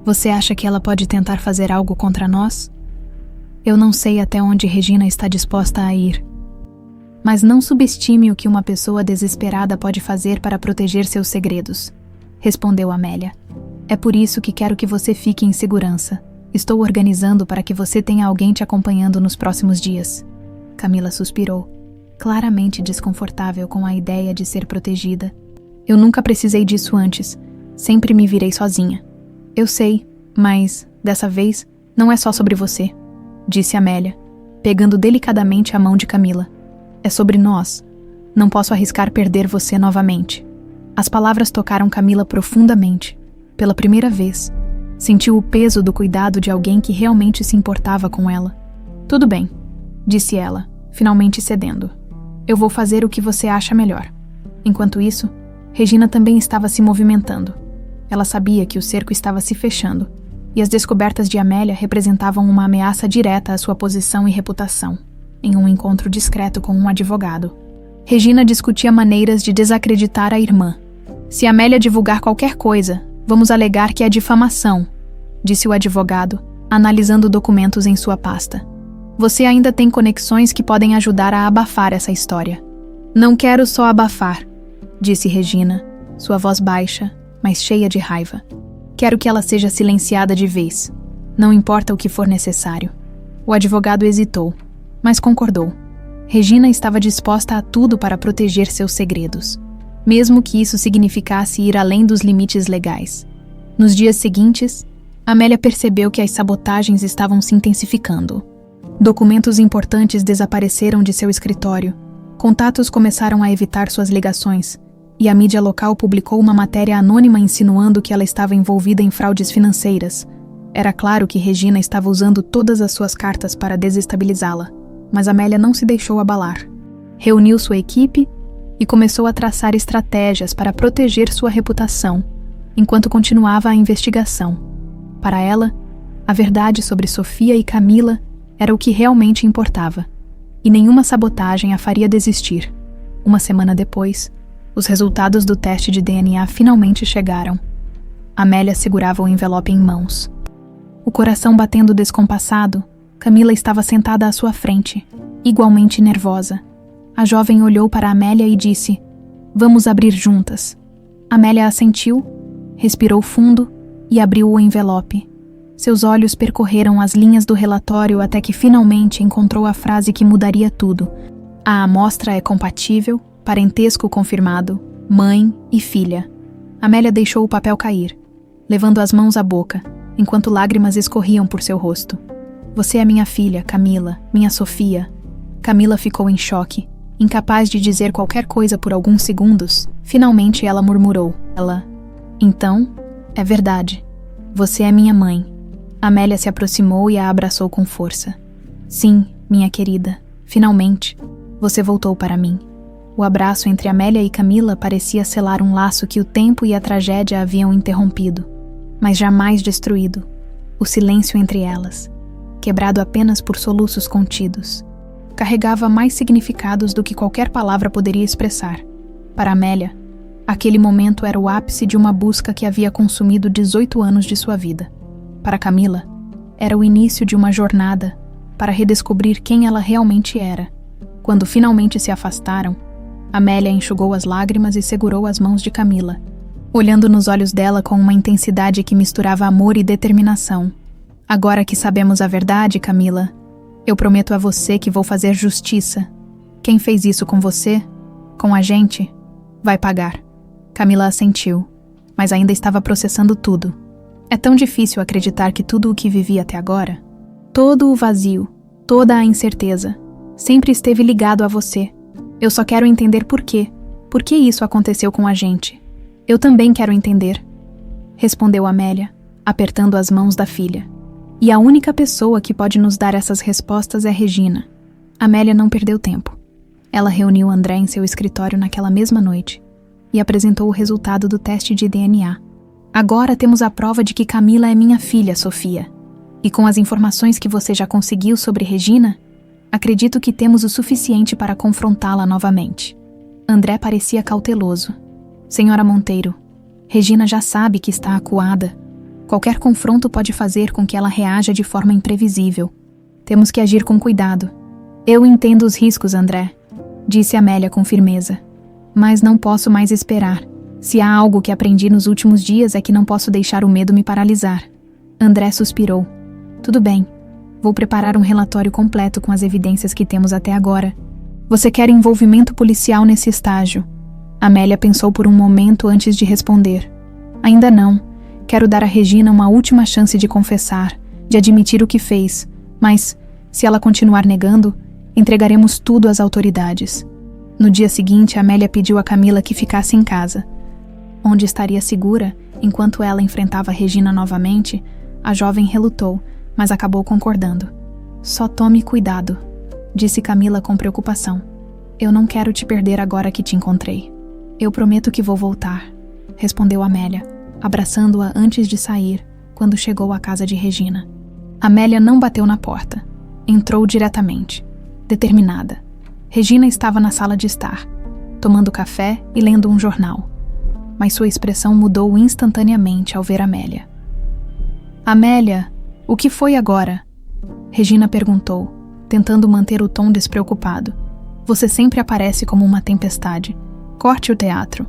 Você acha que ela pode tentar fazer algo contra nós? Eu não sei até onde Regina está disposta a ir. Mas não subestime o que uma pessoa desesperada pode fazer para proteger seus segredos, respondeu Amélia. É por isso que quero que você fique em segurança. Estou organizando para que você tenha alguém te acompanhando nos próximos dias. Camila suspirou, claramente desconfortável com a ideia de ser protegida. Eu nunca precisei disso antes. Sempre me virei sozinha. Eu sei, mas, dessa vez, não é só sobre você, disse Amélia, pegando delicadamente a mão de Camila. É sobre nós. Não posso arriscar perder você novamente. As palavras tocaram Camila profundamente. Pela primeira vez, sentiu o peso do cuidado de alguém que realmente se importava com ela. Tudo bem, disse ela, finalmente cedendo. Eu vou fazer o que você acha melhor. Enquanto isso, Regina também estava se movimentando. Ela sabia que o cerco estava se fechando, e as descobertas de Amélia representavam uma ameaça direta à sua posição e reputação, em um encontro discreto com um advogado. Regina discutia maneiras de desacreditar a irmã. Se Amélia divulgar qualquer coisa, Vamos alegar que é difamação, disse o advogado, analisando documentos em sua pasta. Você ainda tem conexões que podem ajudar a abafar essa história. Não quero só abafar, disse Regina, sua voz baixa, mas cheia de raiva. Quero que ela seja silenciada de vez. Não importa o que for necessário. O advogado hesitou, mas concordou. Regina estava disposta a tudo para proteger seus segredos, mesmo que isso significasse ir além dos limites legais. Nos dias seguintes, Amélia percebeu que as sabotagens estavam se intensificando. Documentos importantes desapareceram de seu escritório, contatos começaram a evitar suas ligações, e a mídia local publicou uma matéria anônima insinuando que ela estava envolvida em fraudes financeiras. Era claro que Regina estava usando todas as suas cartas para desestabilizá-la, mas Amélia não se deixou abalar. Reuniu sua equipe e começou a traçar estratégias para proteger sua reputação, enquanto continuava a investigação. Para ela, a verdade sobre Sofia e Camila era o que realmente importava, e nenhuma sabotagem a faria desistir. Uma semana depois, os resultados do teste de DNA finalmente chegaram. Amélia segurava o envelope em mãos. O coração batendo descompassado, Camila estava sentada à sua frente, igualmente nervosa. A jovem olhou para Amélia e disse: "Vamos abrir juntas." Amélia assentiu, respirou fundo e abriu o envelope. Seus olhos percorreram as linhas do relatório até que finalmente encontrou a frase que mudaria tudo. A amostra é compatível, parentesco confirmado, mãe e filha. Amélia deixou o papel cair, levando as mãos à boca, enquanto lágrimas escorriam por seu rosto. "Você é minha filha, Camila, minha Sofia." Camila ficou em choque, incapaz de dizer qualquer coisa por alguns segundos. Finalmente ela murmurou. Então, é verdade. Você é minha mãe." Amélia se aproximou e a abraçou com força. "Sim, minha querida, finalmente, você voltou para mim." O abraço entre Amélia e Camila parecia selar um laço que o tempo e a tragédia haviam interrompido, mas jamais destruído. O silêncio entre elas, quebrado apenas por soluços contidos, carregava mais significados do que qualquer palavra poderia expressar. Para Amélia, aquele momento era o ápice de uma busca que havia consumido 18 anos de sua vida. Para Camila, era o início de uma jornada para redescobrir quem ela realmente era. Quando finalmente se afastaram, Amélia enxugou as lágrimas e segurou as mãos de Camila, olhando nos olhos dela com uma intensidade que misturava amor e determinação. "Agora que sabemos a verdade, Camila, eu prometo a você que vou fazer justiça. Quem fez isso com você, com a gente, vai pagar." Camila assentiu, mas ainda estava processando tudo. É tão difícil acreditar que tudo o que vivi até agora, todo o vazio, toda a incerteza, sempre esteve ligado a você. Eu só quero entender por quê. Por que isso aconteceu com a gente? Eu também quero entender, respondeu Amélia, apertando as mãos da filha. E a única pessoa que pode nos dar essas respostas é Regina. Amélia não perdeu tempo. Ela reuniu André em seu escritório naquela mesma noite e apresentou o resultado do teste de DNA. "Agora temos a prova de que Camila é minha filha, Sofia. E com as informações que você já conseguiu sobre Regina, acredito que temos o suficiente para confrontá-la novamente." André parecia cauteloso. "Senhora Monteiro, Regina já sabe que está acuada. Qualquer confronto pode fazer com que ela reaja de forma imprevisível. Temos que agir com cuidado." "Eu entendo os riscos, André", disse Amélia com firmeza. "Mas não posso mais esperar. Se há algo que aprendi nos últimos dias é que não posso deixar o medo me paralisar." André suspirou. "Tudo bem. Vou preparar um relatório completo com as evidências que temos até agora. Você quer envolvimento policial nesse estágio?" Amélia pensou por um momento antes de responder. "Ainda não. Quero dar a Regina uma última chance de confessar, de admitir o que fez, mas, se ela continuar negando, entregaremos tudo às autoridades." No dia seguinte, Amélia pediu a Camila que ficasse em casa. Onde estaria segura, enquanto ela enfrentava Regina novamente, a jovem relutou, mas acabou concordando. "Só tome cuidado", disse Camila com preocupação. "Eu não quero te perder agora que te encontrei." "Eu prometo que vou voltar", respondeu Amélia, abraçando-a antes de sair, quando chegou à casa de Regina. Amélia não bateu na porta. Entrou diretamente, determinada. Regina estava na sala de estar, tomando café e lendo um jornal. mas sua expressão mudou instantaneamente ao ver Amélia. Amélia, o que foi agora? Regina perguntou, tentando manter o tom despreocupado. Você sempre aparece como uma tempestade. Corte o teatro.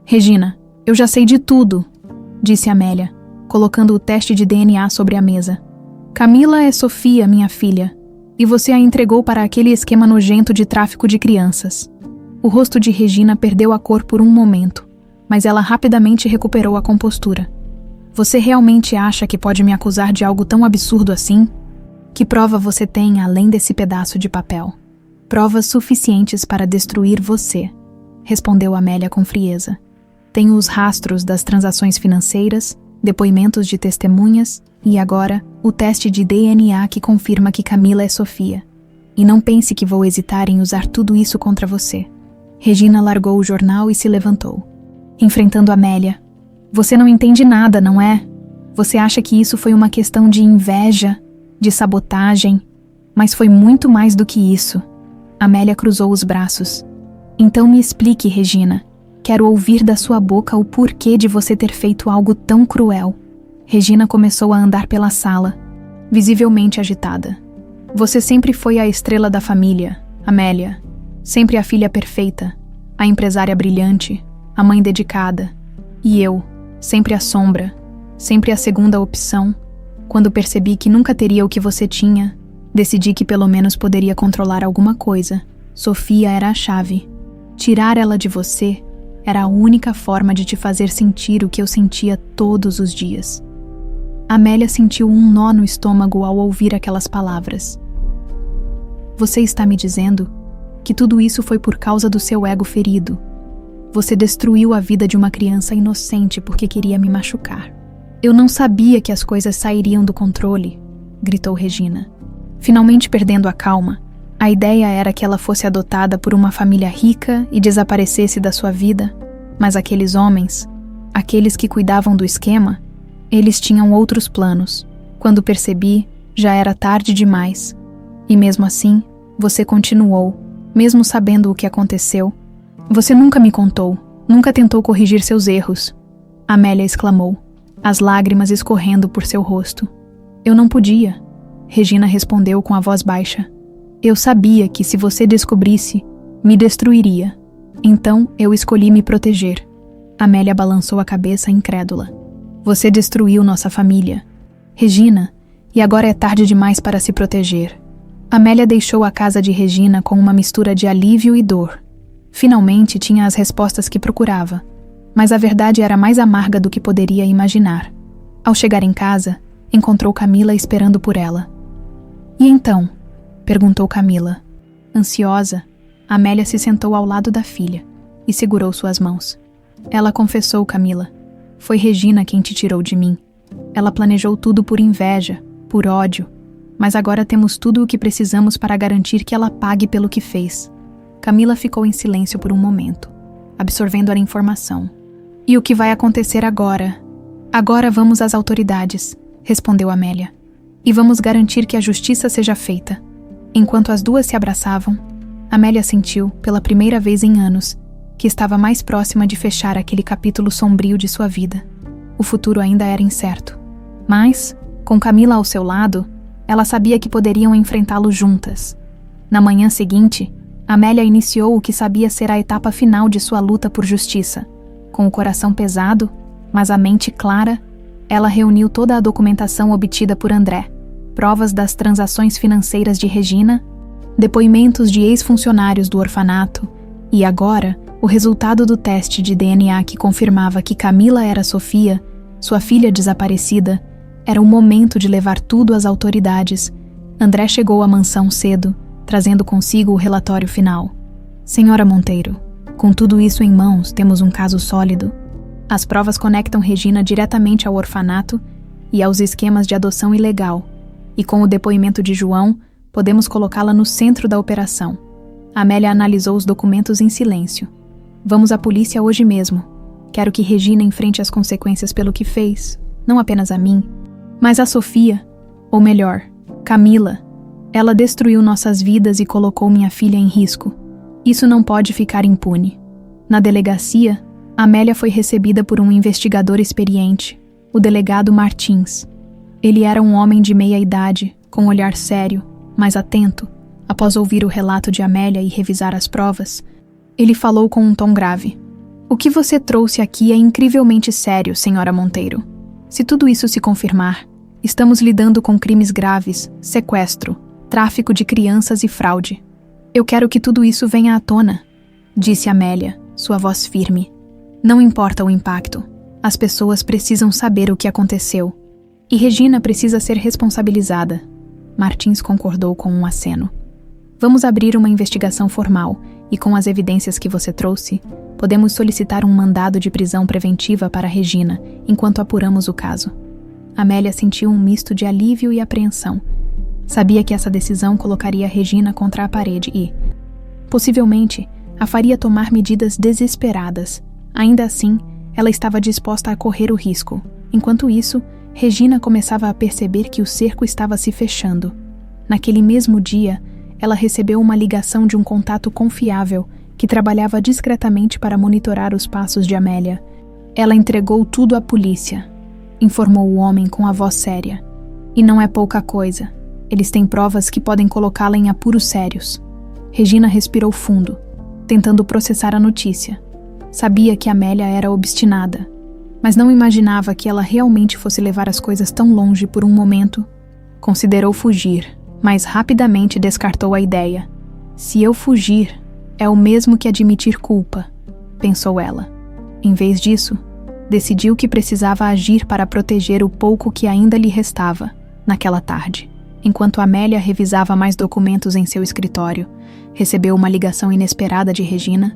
Regina, eu já sei de tudo, disse Amélia, colocando o teste de DNA sobre a mesa. Camila é Sofia, minha filha, e você a entregou para aquele esquema nojento de tráfico de crianças. O rosto de Regina perdeu a cor por um momento, mas ela rapidamente recuperou a compostura. Você realmente acha que pode me acusar de algo tão absurdo assim? Que prova você tem além desse pedaço de papel? Provas suficientes para destruir você, respondeu Amélia com frieza. Tenho os rastros das transações financeiras, depoimentos de testemunhas e agora o teste de DNA que confirma que Camila é Sofia. E não pense que vou hesitar em usar tudo isso contra você. Regina largou o jornal e se levantou, enfrentando Amélia. Você não entende nada, não é? Você acha que isso foi uma questão de inveja, de sabotagem, mas foi muito mais do que isso. Amélia cruzou os braços. Então me explique, Regina. Quero ouvir da sua boca o porquê de você ter feito algo tão cruel. Regina começou a andar pela sala, visivelmente agitada. Você sempre foi a estrela da família, Amélia. Sempre a filha perfeita, a empresária brilhante, a mãe dedicada. E eu, sempre a sombra, sempre a segunda opção. Quando percebi que nunca teria o que você tinha, decidi que pelo menos poderia controlar alguma coisa. Sofia era a chave. Tirar ela de você era a única forma de te fazer sentir o que eu sentia todos os dias. Amélia sentiu um nó no estômago ao ouvir aquelas palavras. Você está me dizendo que tudo isso foi por causa do seu ego ferido. Você destruiu a vida de uma criança inocente porque queria me machucar. Eu não sabia que as coisas sairiam do controle, gritou Regina. Finalmente perdendo a calma, a ideia era que ela fosse adotada por uma família rica e desaparecesse da sua vida, mas aqueles homens, aqueles que cuidavam do esquema, eles tinham outros planos. Quando percebi, já era tarde demais. E mesmo assim, você continuou, mesmo sabendo o que aconteceu. Você nunca me contou, nunca tentou corrigir seus erros. Amélia exclamou, as lágrimas escorrendo por seu rosto. Eu não podia, Regina respondeu com a voz baixa. Eu sabia que se você descobrisse, me destruiria. Então eu escolhi me proteger. Amélia balançou a cabeça incrédula. Você destruiu nossa família, Regina, e agora é tarde demais para se proteger. Amélia deixou a casa de Regina com uma mistura de alívio e dor. Finalmente tinha as respostas que procurava, mas a verdade era mais amarga do que poderia imaginar. Ao chegar em casa, encontrou Camila esperando por ela. E então? Perguntou Camila. Ansiosa, Amélia se sentou ao lado da filha e segurou suas mãos. Ela confessou, Camila. Foi Regina quem te tirou de mim. Ela planejou tudo por inveja, por ódio, mas agora temos tudo o que precisamos para garantir que ela pague pelo que fez. Camila ficou em silêncio por um momento, absorvendo a informação. E o que vai acontecer agora? Agora vamos às autoridades, respondeu Amélia. E vamos garantir que a justiça seja feita. Enquanto as duas se abraçavam, Amélia sentiu, pela primeira vez em anos, que estava mais próxima de fechar aquele capítulo sombrio de sua vida. O futuro ainda era incerto. Mas, com Camila ao seu lado, ela sabia que poderiam enfrentá-lo juntas. Na manhã seguinte, Amélia iniciou o que sabia ser a etapa final de sua luta por justiça. Com o coração pesado, mas a mente clara, ela reuniu toda a documentação obtida por André, provas das transações financeiras de Regina, depoimentos de ex-funcionários do orfanato e agora o resultado do teste de DNA que confirmava que Camila era Sofia, sua filha desaparecida. Era o momento de levar tudo às autoridades. André chegou à mansão cedo, trazendo consigo o relatório final. Senhora Monteiro, com tudo isso em mãos, temos um caso sólido. As provas conectam Regina diretamente ao orfanato e aos esquemas de adoção ilegal, e com o depoimento de João, podemos colocá-la no centro da operação. Amélia analisou os documentos em silêncio. Vamos à polícia hoje mesmo. Quero que Regina enfrente as consequências pelo que fez, não apenas a mim, mas a Sofia, ou melhor, Camila. Ela destruiu nossas vidas e colocou minha filha em risco. Isso não pode ficar impune. Na delegacia, Amélia foi recebida por um investigador experiente, o delegado Martins. Ele era um homem de meia idade, com um olhar sério, mas atento. Após ouvir o relato de Amélia e revisar as provas, ele falou com um tom grave. O que você trouxe aqui é incrivelmente sério, senhora Monteiro. Se tudo isso se confirmar, estamos lidando com crimes graves, sequestro, tráfico de crianças e fraude. Eu quero que tudo isso venha à tona, disse Amélia, sua voz firme. Não importa o impacto. As pessoas precisam saber o que aconteceu. E Regina precisa ser responsabilizada. Martins concordou com um aceno. Vamos abrir uma investigação formal e, com as evidências que você trouxe, podemos solicitar um mandado de prisão preventiva para Regina enquanto apuramos o caso. Amélia sentiu um misto de alívio e apreensão. Sabia que essa decisão colocaria Regina contra a parede e, possivelmente, a faria tomar medidas desesperadas. Ainda assim, ela estava disposta a correr o risco. Enquanto isso, Regina começava a perceber que o cerco estava se fechando. Naquele mesmo dia, ela recebeu uma ligação de um contato confiável que trabalhava discretamente para monitorar os passos de Amélia. Ela entregou tudo à polícia, informou o homem com a voz séria. E não é pouca coisa. Eles têm provas que podem colocá-la em apuros sérios. Regina respirou fundo, tentando processar a notícia. Sabia que Amélia era obstinada, mas não imaginava que ela realmente fosse levar as coisas tão longe por um momento. Considerou fugir, mas rapidamente descartou a ideia. Se eu fugir, é o mesmo que admitir culpa, pensou ela. Em vez disso, decidiu que precisava agir para proteger o pouco que ainda lhe restava, naquela tarde. Enquanto Amélia revisava mais documentos em seu escritório, recebeu uma ligação inesperada de Regina.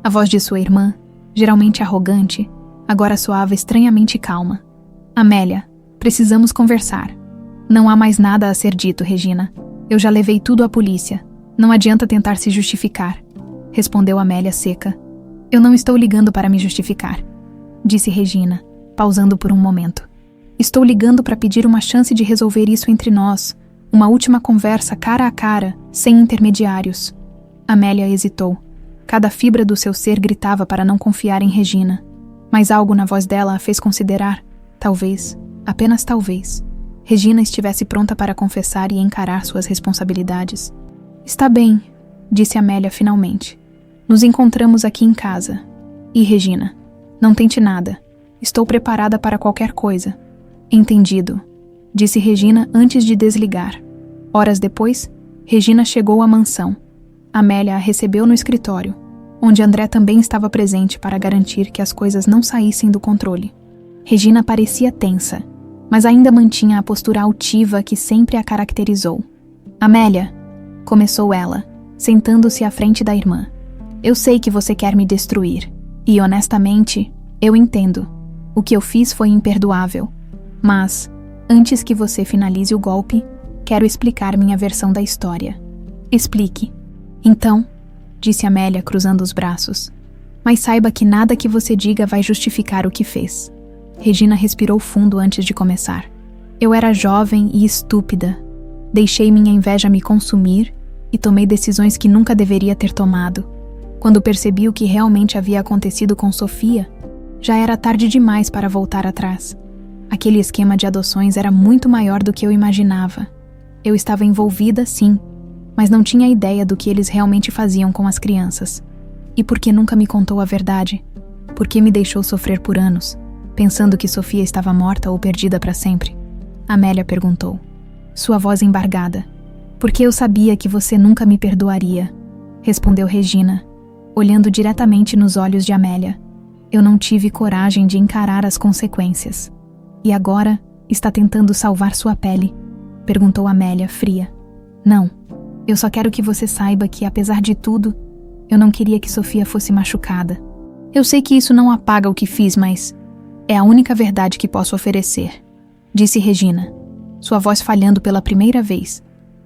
A voz de sua irmã, geralmente arrogante, agora soava estranhamente calma. Amélia, precisamos conversar. Não há mais nada a ser dito, Regina. Eu já levei tudo à polícia. Não adianta tentar se justificar, respondeu Amélia seca. Eu não estou ligando para me justificar, disse Regina, pausando por um momento. Estou ligando para pedir uma chance de resolver isso entre nós. Uma última conversa cara a cara, sem intermediários. Amélia hesitou. Cada fibra do seu ser gritava para não confiar em Regina. Mas algo na voz dela a fez considerar, talvez, apenas talvez, Regina estivesse pronta para confessar e encarar suas responsabilidades. Está bem, disse Amélia finalmente. Nos encontramos aqui em casa. E Regina, não tente nada. Estou preparada para qualquer coisa. Entendido, disse Regina antes de desligar. Horas depois, Regina chegou à mansão. Amélia a recebeu no escritório, onde André também estava presente para garantir que as coisas não saíssem do controle. Regina parecia tensa, mas ainda mantinha a postura altiva que sempre a caracterizou. Amélia, começou ela, sentando-se à frente da irmã. Eu sei que você quer me destruir, e honestamente, eu entendo. O que eu fiz foi imperdoável. Mas, antes que você finalize o golpe, quero explicar minha versão da história. Explique. Então, disse Amélia cruzando os braços, mas saiba que nada que você diga vai justificar o que fez. Regina respirou fundo antes de começar. Eu era jovem e estúpida. Deixei minha inveja me consumir e tomei decisões que nunca deveria ter tomado. Quando percebi o que realmente havia acontecido com Sofia, já era tarde demais para voltar atrás. Aquele esquema de adoções era muito maior do que eu imaginava. Eu estava envolvida, sim, mas não tinha ideia do que eles realmente faziam com as crianças. E por que nunca me contou a verdade? Por que me deixou sofrer por anos, pensando que Sofia estava morta ou perdida para sempre? Amélia perguntou, sua voz embargada. Porque eu sabia que você nunca me perdoaria, respondeu Regina, olhando diretamente nos olhos de Amélia. Eu não tive coragem de encarar as consequências. E agora está tentando salvar sua pele? Perguntou Amélia, fria. Não, eu só quero que você saiba que, apesar de tudo, eu não queria que Sofia fosse machucada. Eu sei que isso não apaga o que fiz, mas é a única verdade que posso oferecer, disse Regina, sua voz falhando pela primeira vez.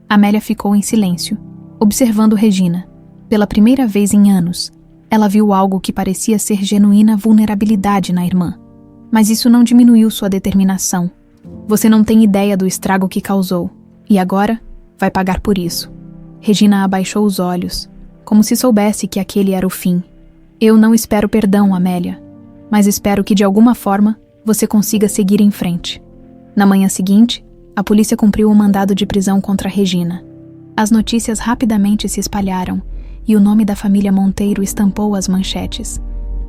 Amélia ficou em silêncio, observando Regina. Pela primeira vez em anos, ela viu algo que parecia ser genuína vulnerabilidade na irmã. Mas isso não diminuiu sua determinação. Você não tem ideia do estrago que causou, e agora vai pagar por isso. Regina abaixou os olhos, como se soubesse que aquele era o fim. Eu não espero perdão, Amélia, mas espero que de alguma forma você consiga seguir em frente. Na manhã seguinte, a polícia cumpriu o mandado de prisão contra Regina. As notícias rapidamente se espalharam e o nome da família Monteiro estampou as manchetes.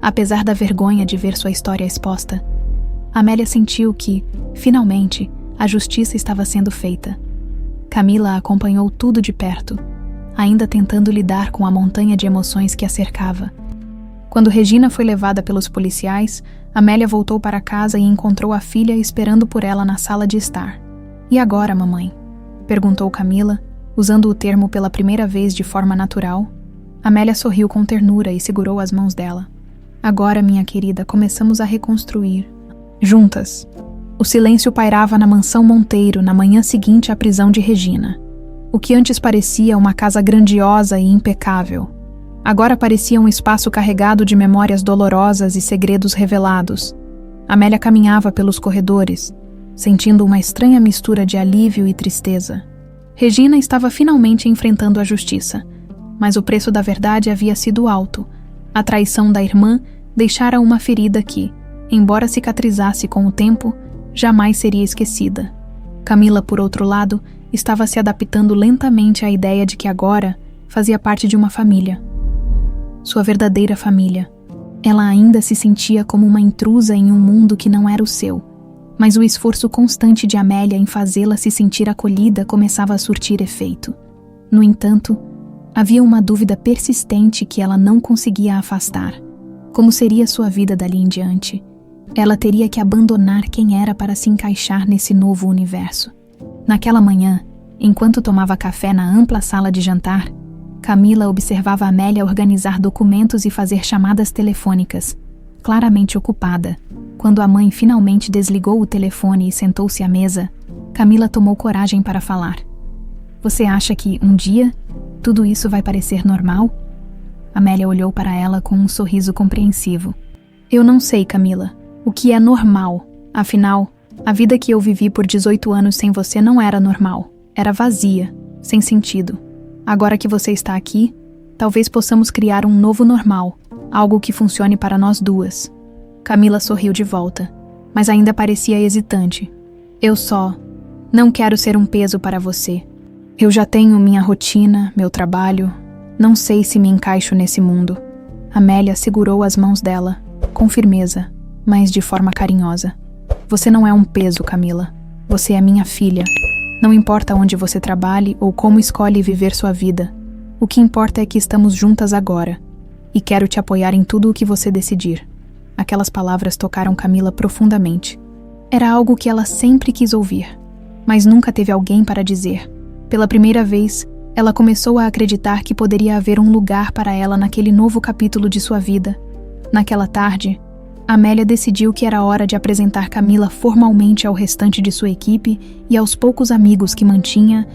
Apesar da vergonha de ver sua história exposta, Amélia sentiu que, finalmente, a justiça estava sendo feita. Camila acompanhou tudo de perto, ainda tentando lidar com a montanha de emoções que a cercava. Quando Regina foi levada pelos policiais, Amélia voltou para casa e encontrou a filha esperando por ela na sala de estar. "E agora, mamãe?" perguntou Camila, usando o termo pela primeira vez de forma natural. Amélia sorriu com ternura e segurou as mãos dela. "Agora, minha querida, começamos a reconstruir. Juntas." O silêncio pairava na mansão Monteiro na manhã seguinte à prisão de Regina. O que antes parecia uma casa grandiosa e impecável, agora parecia um espaço carregado de memórias dolorosas e segredos revelados. Amélia caminhava pelos corredores, sentindo uma estranha mistura de alívio e tristeza. Regina estava finalmente enfrentando a justiça, mas o preço da verdade havia sido alto. A traição da irmã deixara uma ferida que, embora cicatrizasse com o tempo, jamais seria esquecida. Camila, por outro lado, estava se adaptando lentamente à ideia de que agora fazia parte de uma família. Sua verdadeira família. Ela ainda se sentia como uma intrusa em um mundo que não era o seu, mas o esforço constante de Amélia em fazê-la se sentir acolhida começava a surtir efeito. No entanto, havia uma dúvida persistente que ela não conseguia afastar. Como seria sua vida dali em diante? Ela teria que abandonar quem era para se encaixar nesse novo universo. Naquela manhã, enquanto tomava café na ampla sala de jantar, Camila observava Amélia organizar documentos e fazer chamadas telefônicas, claramente ocupada. Quando a mãe finalmente desligou o telefone e sentou-se à mesa, Camila tomou coragem para falar. "Você acha que, um dia, tudo isso vai parecer normal?" Amélia olhou para ela com um sorriso compreensivo. "Eu não sei, Camila. O que é normal? Afinal, a vida que eu vivi por 18 anos sem você não era normal. Era vazia, sem sentido. Agora que você está aqui, talvez possamos criar um novo normal, algo que funcione para nós duas." Camila sorriu de volta, mas ainda parecia hesitante. "Eu só não quero ser um peso para você. Eu já tenho minha rotina, meu trabalho. Não sei se me encaixo nesse mundo." Amélia segurou as mãos dela, com firmeza, mas de forma carinhosa. "Você não é um peso, Camila. Você é minha filha. Não importa onde você trabalhe ou como escolhe viver sua vida. O que importa é que estamos juntas agora. E quero te apoiar em tudo o que você decidir." Aquelas palavras tocaram Camila profundamente. Era algo que ela sempre quis ouvir, mas nunca teve alguém para dizer. Pela primeira vez, ela começou a acreditar que poderia haver um lugar para ela naquele novo capítulo de sua vida. Naquela tarde, Amélia decidiu que era hora de apresentar Camila formalmente ao restante de sua equipe e aos poucos amigos que mantinha.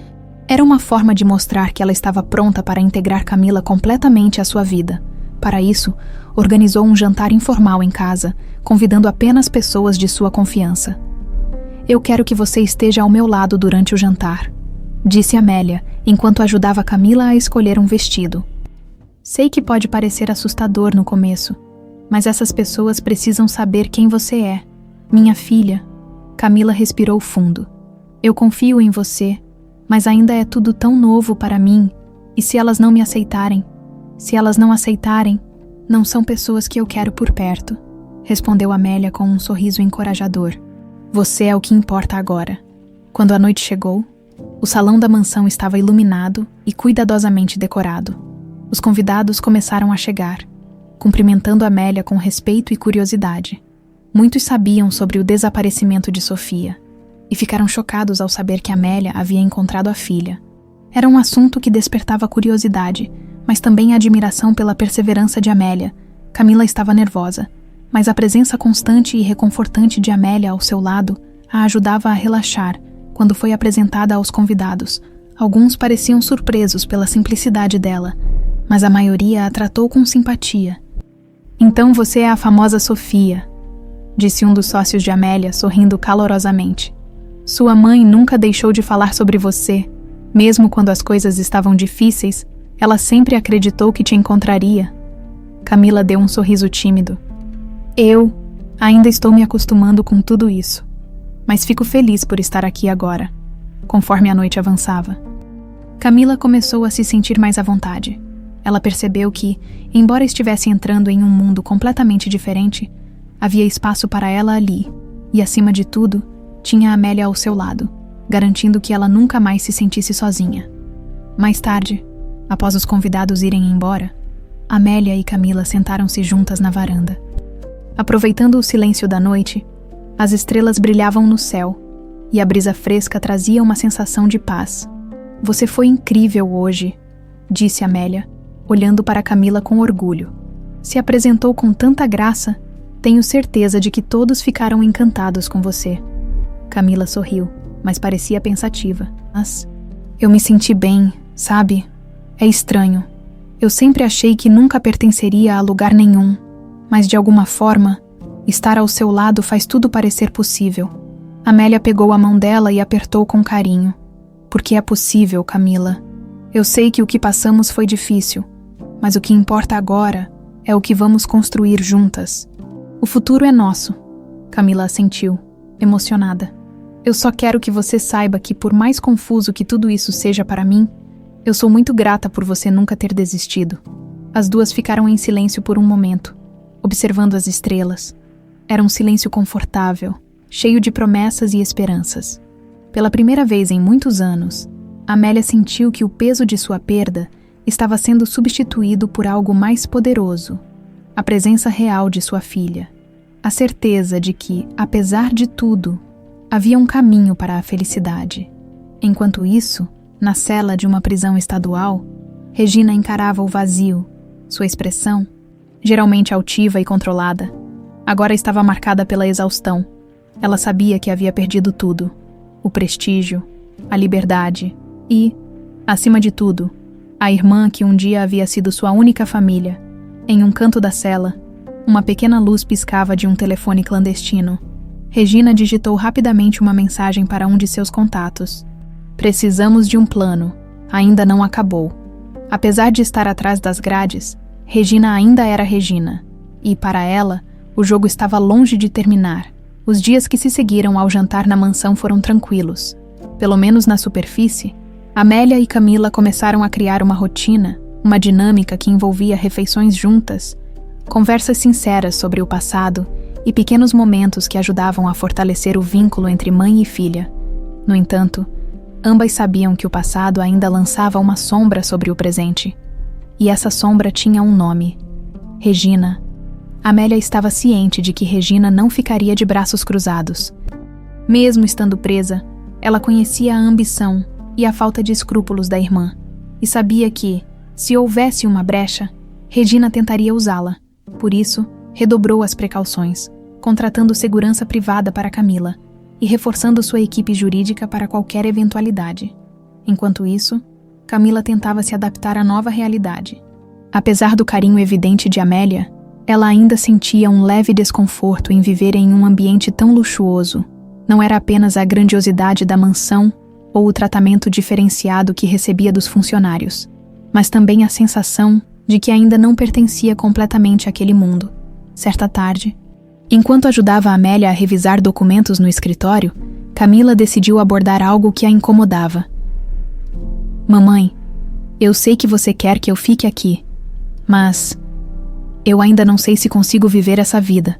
Era uma forma de mostrar que ela estava pronta para integrar Camila completamente à sua vida. Para isso, organizou um jantar informal em casa, convidando apenas pessoas de sua confiança. "Eu quero que você esteja ao meu lado durante o jantar", disse Amélia, enquanto ajudava Camila a escolher um vestido. "Sei que pode parecer assustador no começo, mas essas pessoas precisam saber quem você é. Minha filha." Camila respirou fundo. "Eu confio em você, mas ainda é tudo tão novo para mim. E se elas não me aceitarem? Se elas não aceitarem, não são pessoas que eu quero por perto", respondeu Amélia com um sorriso encorajador. "Você é o que importa agora." Quando a noite chegou, o salão da mansão estava iluminado e cuidadosamente decorado. Os convidados começaram a chegar, cumprimentando Amélia com respeito e curiosidade. Muitos sabiam sobre o desaparecimento de Sofia e ficaram chocados ao saber que Amélia havia encontrado a filha. Era um assunto que despertava curiosidade, mas também admiração pela perseverança de Amélia. Camila estava nervosa, mas a presença constante e reconfortante de Amélia ao seu lado a ajudava a relaxar quando foi apresentada aos convidados. Alguns pareciam surpresos pela simplicidade dela, mas a maioria a tratou com simpatia. "Então você é a famosa Sofia", disse um dos sócios de Amélia, sorrindo calorosamente. "Sua mãe nunca deixou de falar sobre você. Mesmo quando as coisas estavam difíceis, ela sempre acreditou que te encontraria." Camila deu um sorriso tímido. "Eu Ainda estou me acostumando com tudo isso, mas fico feliz por estar aqui agora, conforme a noite avançava. Camila começou a se sentir mais à vontade. Ela percebeu que, embora estivesse entrando em um mundo completamente diferente, havia espaço para ela ali, e acima de tudo, tinha Amélia ao seu lado, garantindo que ela nunca mais se sentisse sozinha. Mais tarde, após os convidados irem embora, Amélia e Camila sentaram-se juntas na varanda. Aproveitando o silêncio da noite, as estrelas brilhavam no céu e a brisa fresca trazia uma sensação de paz. "Você foi incrível hoje", disse Amélia, olhando para Camila com orgulho. "Se apresentou com tanta graça, tenho certeza de que todos ficaram encantados com você." Camila sorriu, mas parecia pensativa. "Mas eu me senti bem, sabe? É estranho. Eu sempre achei que nunca pertenceria a lugar nenhum, mas de alguma forma, estar ao seu lado faz tudo parecer possível." Amélia pegou a mão dela e apertou com carinho. "Porque é possível, Camila. Eu sei que o que passamos foi difícil, mas o que importa agora é o que vamos construir juntas. O futuro é nosso." Camila assentiu, emocionada. "Eu só quero que você saiba que, por mais confuso que tudo isso seja para mim, eu sou muito grata por você nunca ter desistido." As duas ficaram em silêncio por um momento, observando as estrelas. Era um silêncio confortável, cheio de promessas e esperanças. Pela primeira vez em muitos anos, Amélia sentiu que o peso de sua perda estava sendo substituído por algo mais poderoso: a presença real de sua filha. A certeza de que, apesar de tudo, havia um caminho para a felicidade. Enquanto isso, na cela de uma prisão estadual, Regina encarava o vazio. Sua expressão, geralmente altiva e controlada, agora estava marcada pela exaustão. Ela sabia que havia perdido tudo: o prestígio, a liberdade e, acima de tudo, a irmã que um dia havia sido sua única família. Em um canto da cela, uma pequena luz piscava de um telefone clandestino. Regina digitou rapidamente uma mensagem para um de seus contatos. "Precisamos de um plano. Ainda não acabou." Apesar de estar atrás das grades, Regina ainda era Regina. E, para ela, o jogo estava longe de terminar. Os dias que se seguiram ao jantar na mansão foram tranquilos. Pelo menos na superfície, Amélia e Camila começaram a criar uma rotina, uma dinâmica que envolvia refeições juntas, conversas sinceras sobre o passado e pequenos momentos que ajudavam a fortalecer o vínculo entre mãe e filha. No entanto, ambas sabiam que o passado ainda lançava uma sombra sobre o presente. E essa sombra tinha um nome: Regina. Amélia estava ciente de que Regina não ficaria de braços cruzados. Mesmo estando presa, ela conhecia a ambição e a falta de escrúpulos da irmã, e sabia que, se houvesse uma brecha, Regina tentaria usá-la. Por isso, redobrou as precauções, contratando segurança privada para Camila e reforçando sua equipe jurídica para qualquer eventualidade. Enquanto isso, Camila tentava se adaptar à nova realidade. Apesar do carinho evidente de Amélia, ela ainda sentia um leve desconforto em viver em um ambiente tão luxuoso. Não era apenas a grandiosidade da mansão ou o tratamento diferenciado que recebia dos funcionários, mas também a sensação de que ainda não pertencia completamente àquele mundo. Certa tarde, enquanto ajudava Amélia a revisar documentos no escritório, Camila decidiu abordar algo que a incomodava. "Mamãe, eu sei que você quer que eu fique aqui, mas eu ainda não sei se consigo viver essa vida."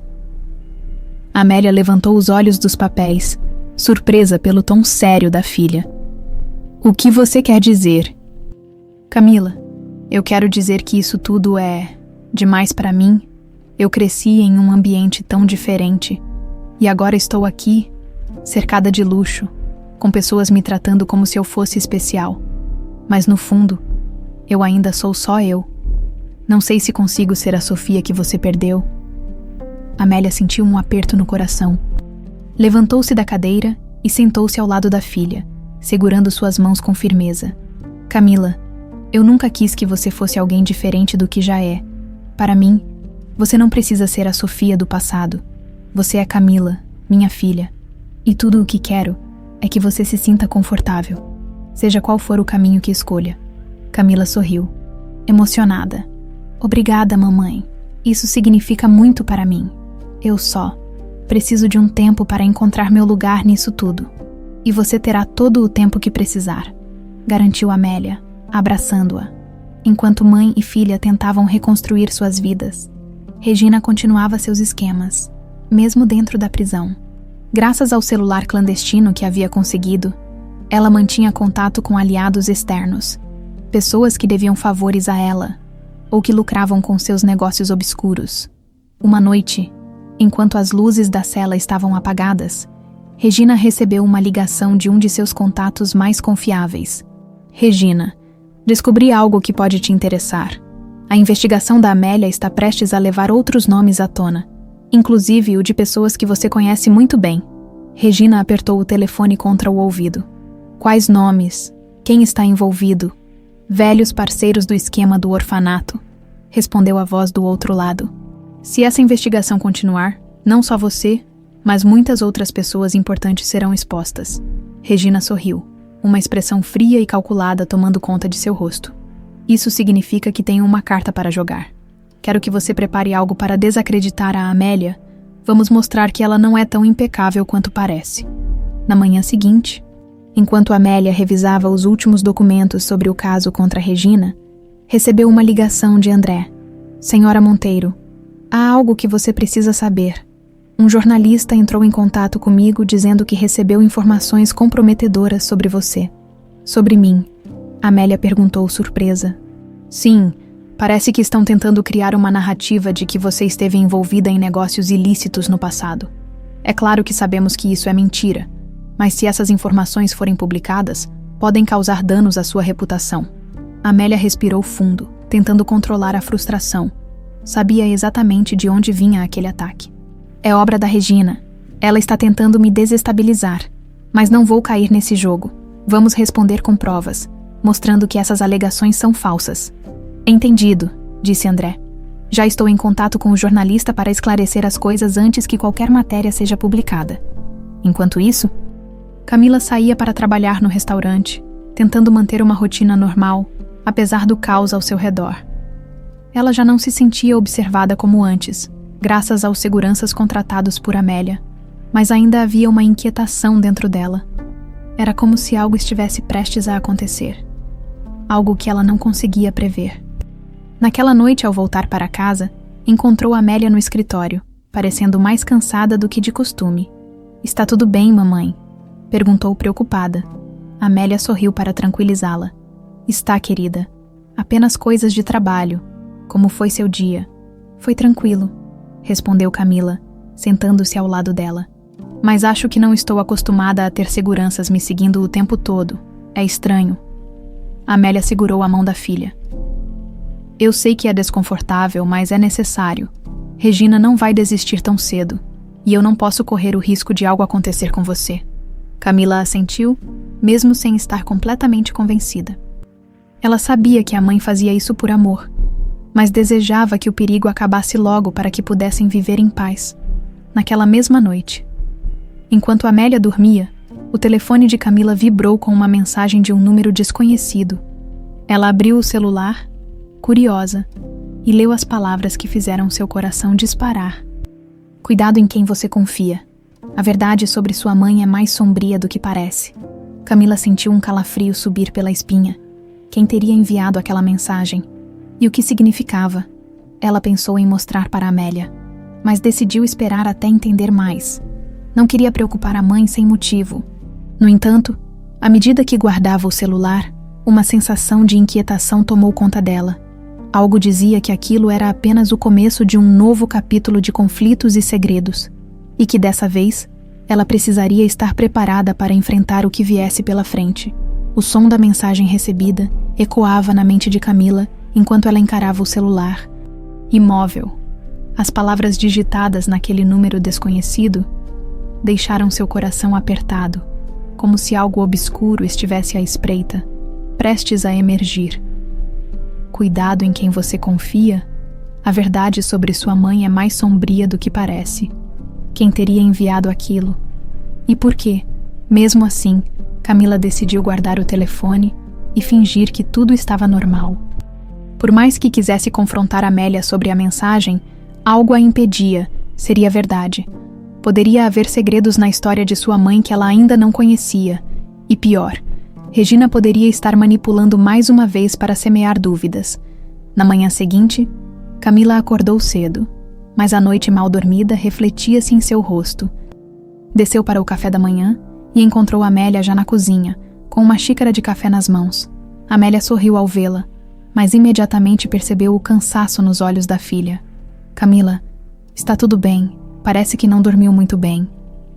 Amélia levantou os olhos dos papéis, surpresa pelo tom sério da filha. "O que você quer dizer?" "Camila, eu quero dizer que isso tudo é demais para mim. Eu cresci em um ambiente tão diferente, e agora estou aqui, cercada de luxo, com pessoas me tratando como se eu fosse especial. Mas no fundo, eu ainda sou só eu. Não sei se consigo ser a Sofia que você perdeu." Amélia sentiu um aperto no coração. Levantou-se da cadeira e sentou-se ao lado da filha, segurando suas mãos com firmeza. "Camila, eu nunca quis que você fosse alguém diferente do que já é. Para mim, você não precisa ser a Sofia do passado. Você é Camila, minha filha. E tudo o que quero é que você se sinta confortável, seja qual for o caminho que escolha." Camila sorriu, emocionada. "Obrigada, mamãe. Isso significa muito para mim. Eu só Preciso de um tempo para encontrar meu lugar nisso tudo. E você terá todo o tempo que precisar, garantiu Amélia, abraçando-a. Enquanto mãe e filha tentavam reconstruir suas vidas, Regina continuava seus esquemas, mesmo dentro da prisão. Graças ao celular clandestino que havia conseguido, ela mantinha contato com aliados externos, pessoas que deviam favores a ela, ou que lucravam com seus negócios obscuros. Uma noite, enquanto as luzes da cela estavam apagadas, Regina recebeu uma ligação de um de seus contatos mais confiáveis. Regina, descobri algo que pode te interessar. A investigação da Amélia está prestes a levar outros nomes à tona, inclusive o de pessoas que você conhece muito bem. Regina apertou o telefone contra o ouvido. Quais nomes? Quem está envolvido? Velhos parceiros do esquema do orfanato, respondeu a voz do outro lado. Se essa investigação continuar, não só você, mas muitas outras pessoas importantes serão expostas. Regina sorriu, uma expressão fria e calculada tomando conta de seu rosto. Isso significa que tenho uma carta para jogar. Quero que você prepare algo para desacreditar a Amélia. Vamos mostrar que ela não é tão impecável quanto parece. Na manhã seguinte, enquanto Amélia revisava os últimos documentos sobre o caso contra Regina, recebeu uma ligação de André. Senhora Monteiro, há algo que você precisa saber. Um jornalista entrou em contato comigo dizendo que recebeu informações comprometedoras sobre você. Sobre mim, Amélia perguntou surpresa. Sim, parece que estão tentando criar uma narrativa de que você esteve envolvida em negócios ilícitos no passado. É claro que sabemos que isso é mentira, mas se essas informações forem publicadas, podem causar danos à sua reputação. Amélia respirou fundo, tentando controlar a frustração. Sabia exatamente de onde vinha aquele ataque. É obra da Regina. Ela está tentando me desestabilizar. Mas não vou cair nesse jogo. Vamos responder com provas, mostrando que essas alegações são falsas. Entendido, disse André. Já estou em contato com o jornalista para esclarecer as coisas antes que qualquer matéria seja publicada. Enquanto isso, Camila saía para trabalhar no restaurante, tentando manter uma rotina normal, apesar do caos ao seu redor. Ela já não se sentia observada como antes, graças aos seguranças contratados por Amélia, mas ainda havia uma inquietação dentro dela. Era como se algo estivesse prestes a acontecer. Algo que ela não conseguia prever. Naquela noite, ao voltar para casa, encontrou Amélia no escritório, parecendo mais cansada do que de costume. Está tudo bem, mamãe? Perguntou preocupada. Amélia sorriu para tranquilizá-la. Está, querida. Apenas coisas de trabalho. Como foi seu dia? Foi tranquilo, respondeu Camila, sentando-se ao lado dela. Mas acho que não estou acostumada a ter seguranças me seguindo o tempo todo. É estranho. Amélia segurou a mão da filha. Eu sei que é desconfortável, mas é necessário. Regina não vai desistir tão cedo, e eu não posso correr o risco de algo acontecer com você. Camila assentiu, mesmo sem estar completamente convencida. Ela sabia que a mãe fazia isso por amor, mas desejava que o perigo acabasse logo para que pudessem viver em paz. Naquela mesma noite, enquanto Amélia dormia, o telefone de Camila vibrou com uma mensagem de um número desconhecido. Ela abriu o celular, curiosa, e leu as palavras que fizeram seu coração disparar. Cuidado em quem você confia. A verdade sobre sua mãe é mais sombria do que parece. Camila sentiu um calafrio subir pela espinha. Quem teria enviado aquela mensagem? E o que significava? Ela pensou em mostrar para Amélia, mas decidiu esperar até entender mais. Não queria preocupar a mãe sem motivo. No entanto, à medida que guardava o celular, uma sensação de inquietação tomou conta dela. Algo dizia que aquilo era apenas o começo de um novo capítulo de conflitos e segredos, e que dessa vez, ela precisaria estar preparada para enfrentar o que viesse pela frente. O som da mensagem recebida ecoava na mente de Camila enquanto ela encarava o celular. Imóvel. As palavras digitadas naquele número desconhecido deixaram seu coração apertado, como se algo obscuro estivesse à espreita, prestes a emergir. Cuidado em quem você confia. A verdade sobre sua mãe é mais sombria do que parece. Quem teria enviado aquilo? E por quê? Mesmo assim, Camila decidiu guardar o telefone e fingir que tudo estava normal. Por mais que quisesse confrontar Amélia sobre a mensagem, algo a impedia, seria verdade. Poderia haver segredos na história de sua mãe que ela ainda não conhecia. E pior, Regina poderia estar manipulando mais uma vez para semear dúvidas. Na manhã seguinte, Camila acordou cedo, mas a noite mal dormida refletia-se em seu rosto. Desceu para o café da manhã e encontrou Amélia já na cozinha, com uma xícara de café nas mãos. Amélia sorriu ao vê-la, mas imediatamente percebeu o cansaço nos olhos da filha. Camila, está tudo bem. Parece que não dormiu muito bem.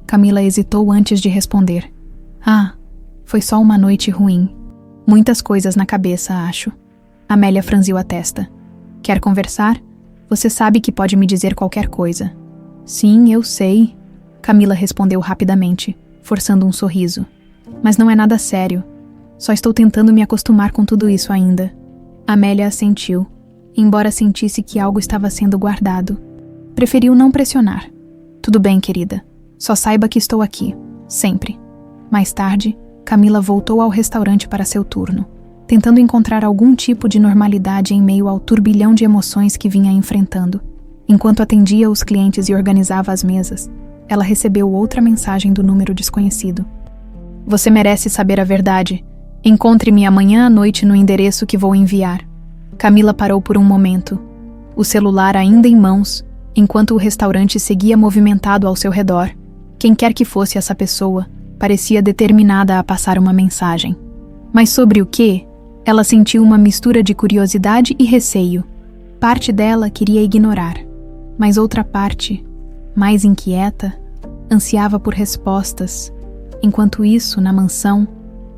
Camila hesitou antes de responder. Ah, foi só uma noite ruim. Muitas coisas na cabeça, acho. Amélia franziu a testa. Quer conversar? Você sabe que pode me dizer qualquer coisa. Sim, eu sei. Camila respondeu rapidamente, forçando um sorriso. Mas não é nada sério. Só estou tentando me acostumar com tudo isso ainda. Amélia assentiu, embora sentisse que algo estava sendo guardado. Preferiu não pressionar. Tudo bem, querida. Só saiba que estou aqui, sempre. Mais tarde, Camila voltou ao restaurante para seu turno, tentando encontrar algum tipo de normalidade em meio ao turbilhão de emoções que vinha enfrentando. Enquanto atendia os clientes e organizava as mesas, ela recebeu outra mensagem do número desconhecido. Você merece saber a verdade. Encontre-me amanhã à noite no endereço que vou enviar. Camila parou por um momento, o celular ainda em mãos, enquanto o restaurante seguia movimentado ao seu redor. Quem quer que fosse essa pessoa, parecia determinada a passar uma mensagem. Mas sobre o quê? Ela sentiu uma mistura de curiosidade e receio. Parte dela queria ignorar, mas outra parte, mais inquieta, ansiava por respostas. Enquanto isso, na mansão,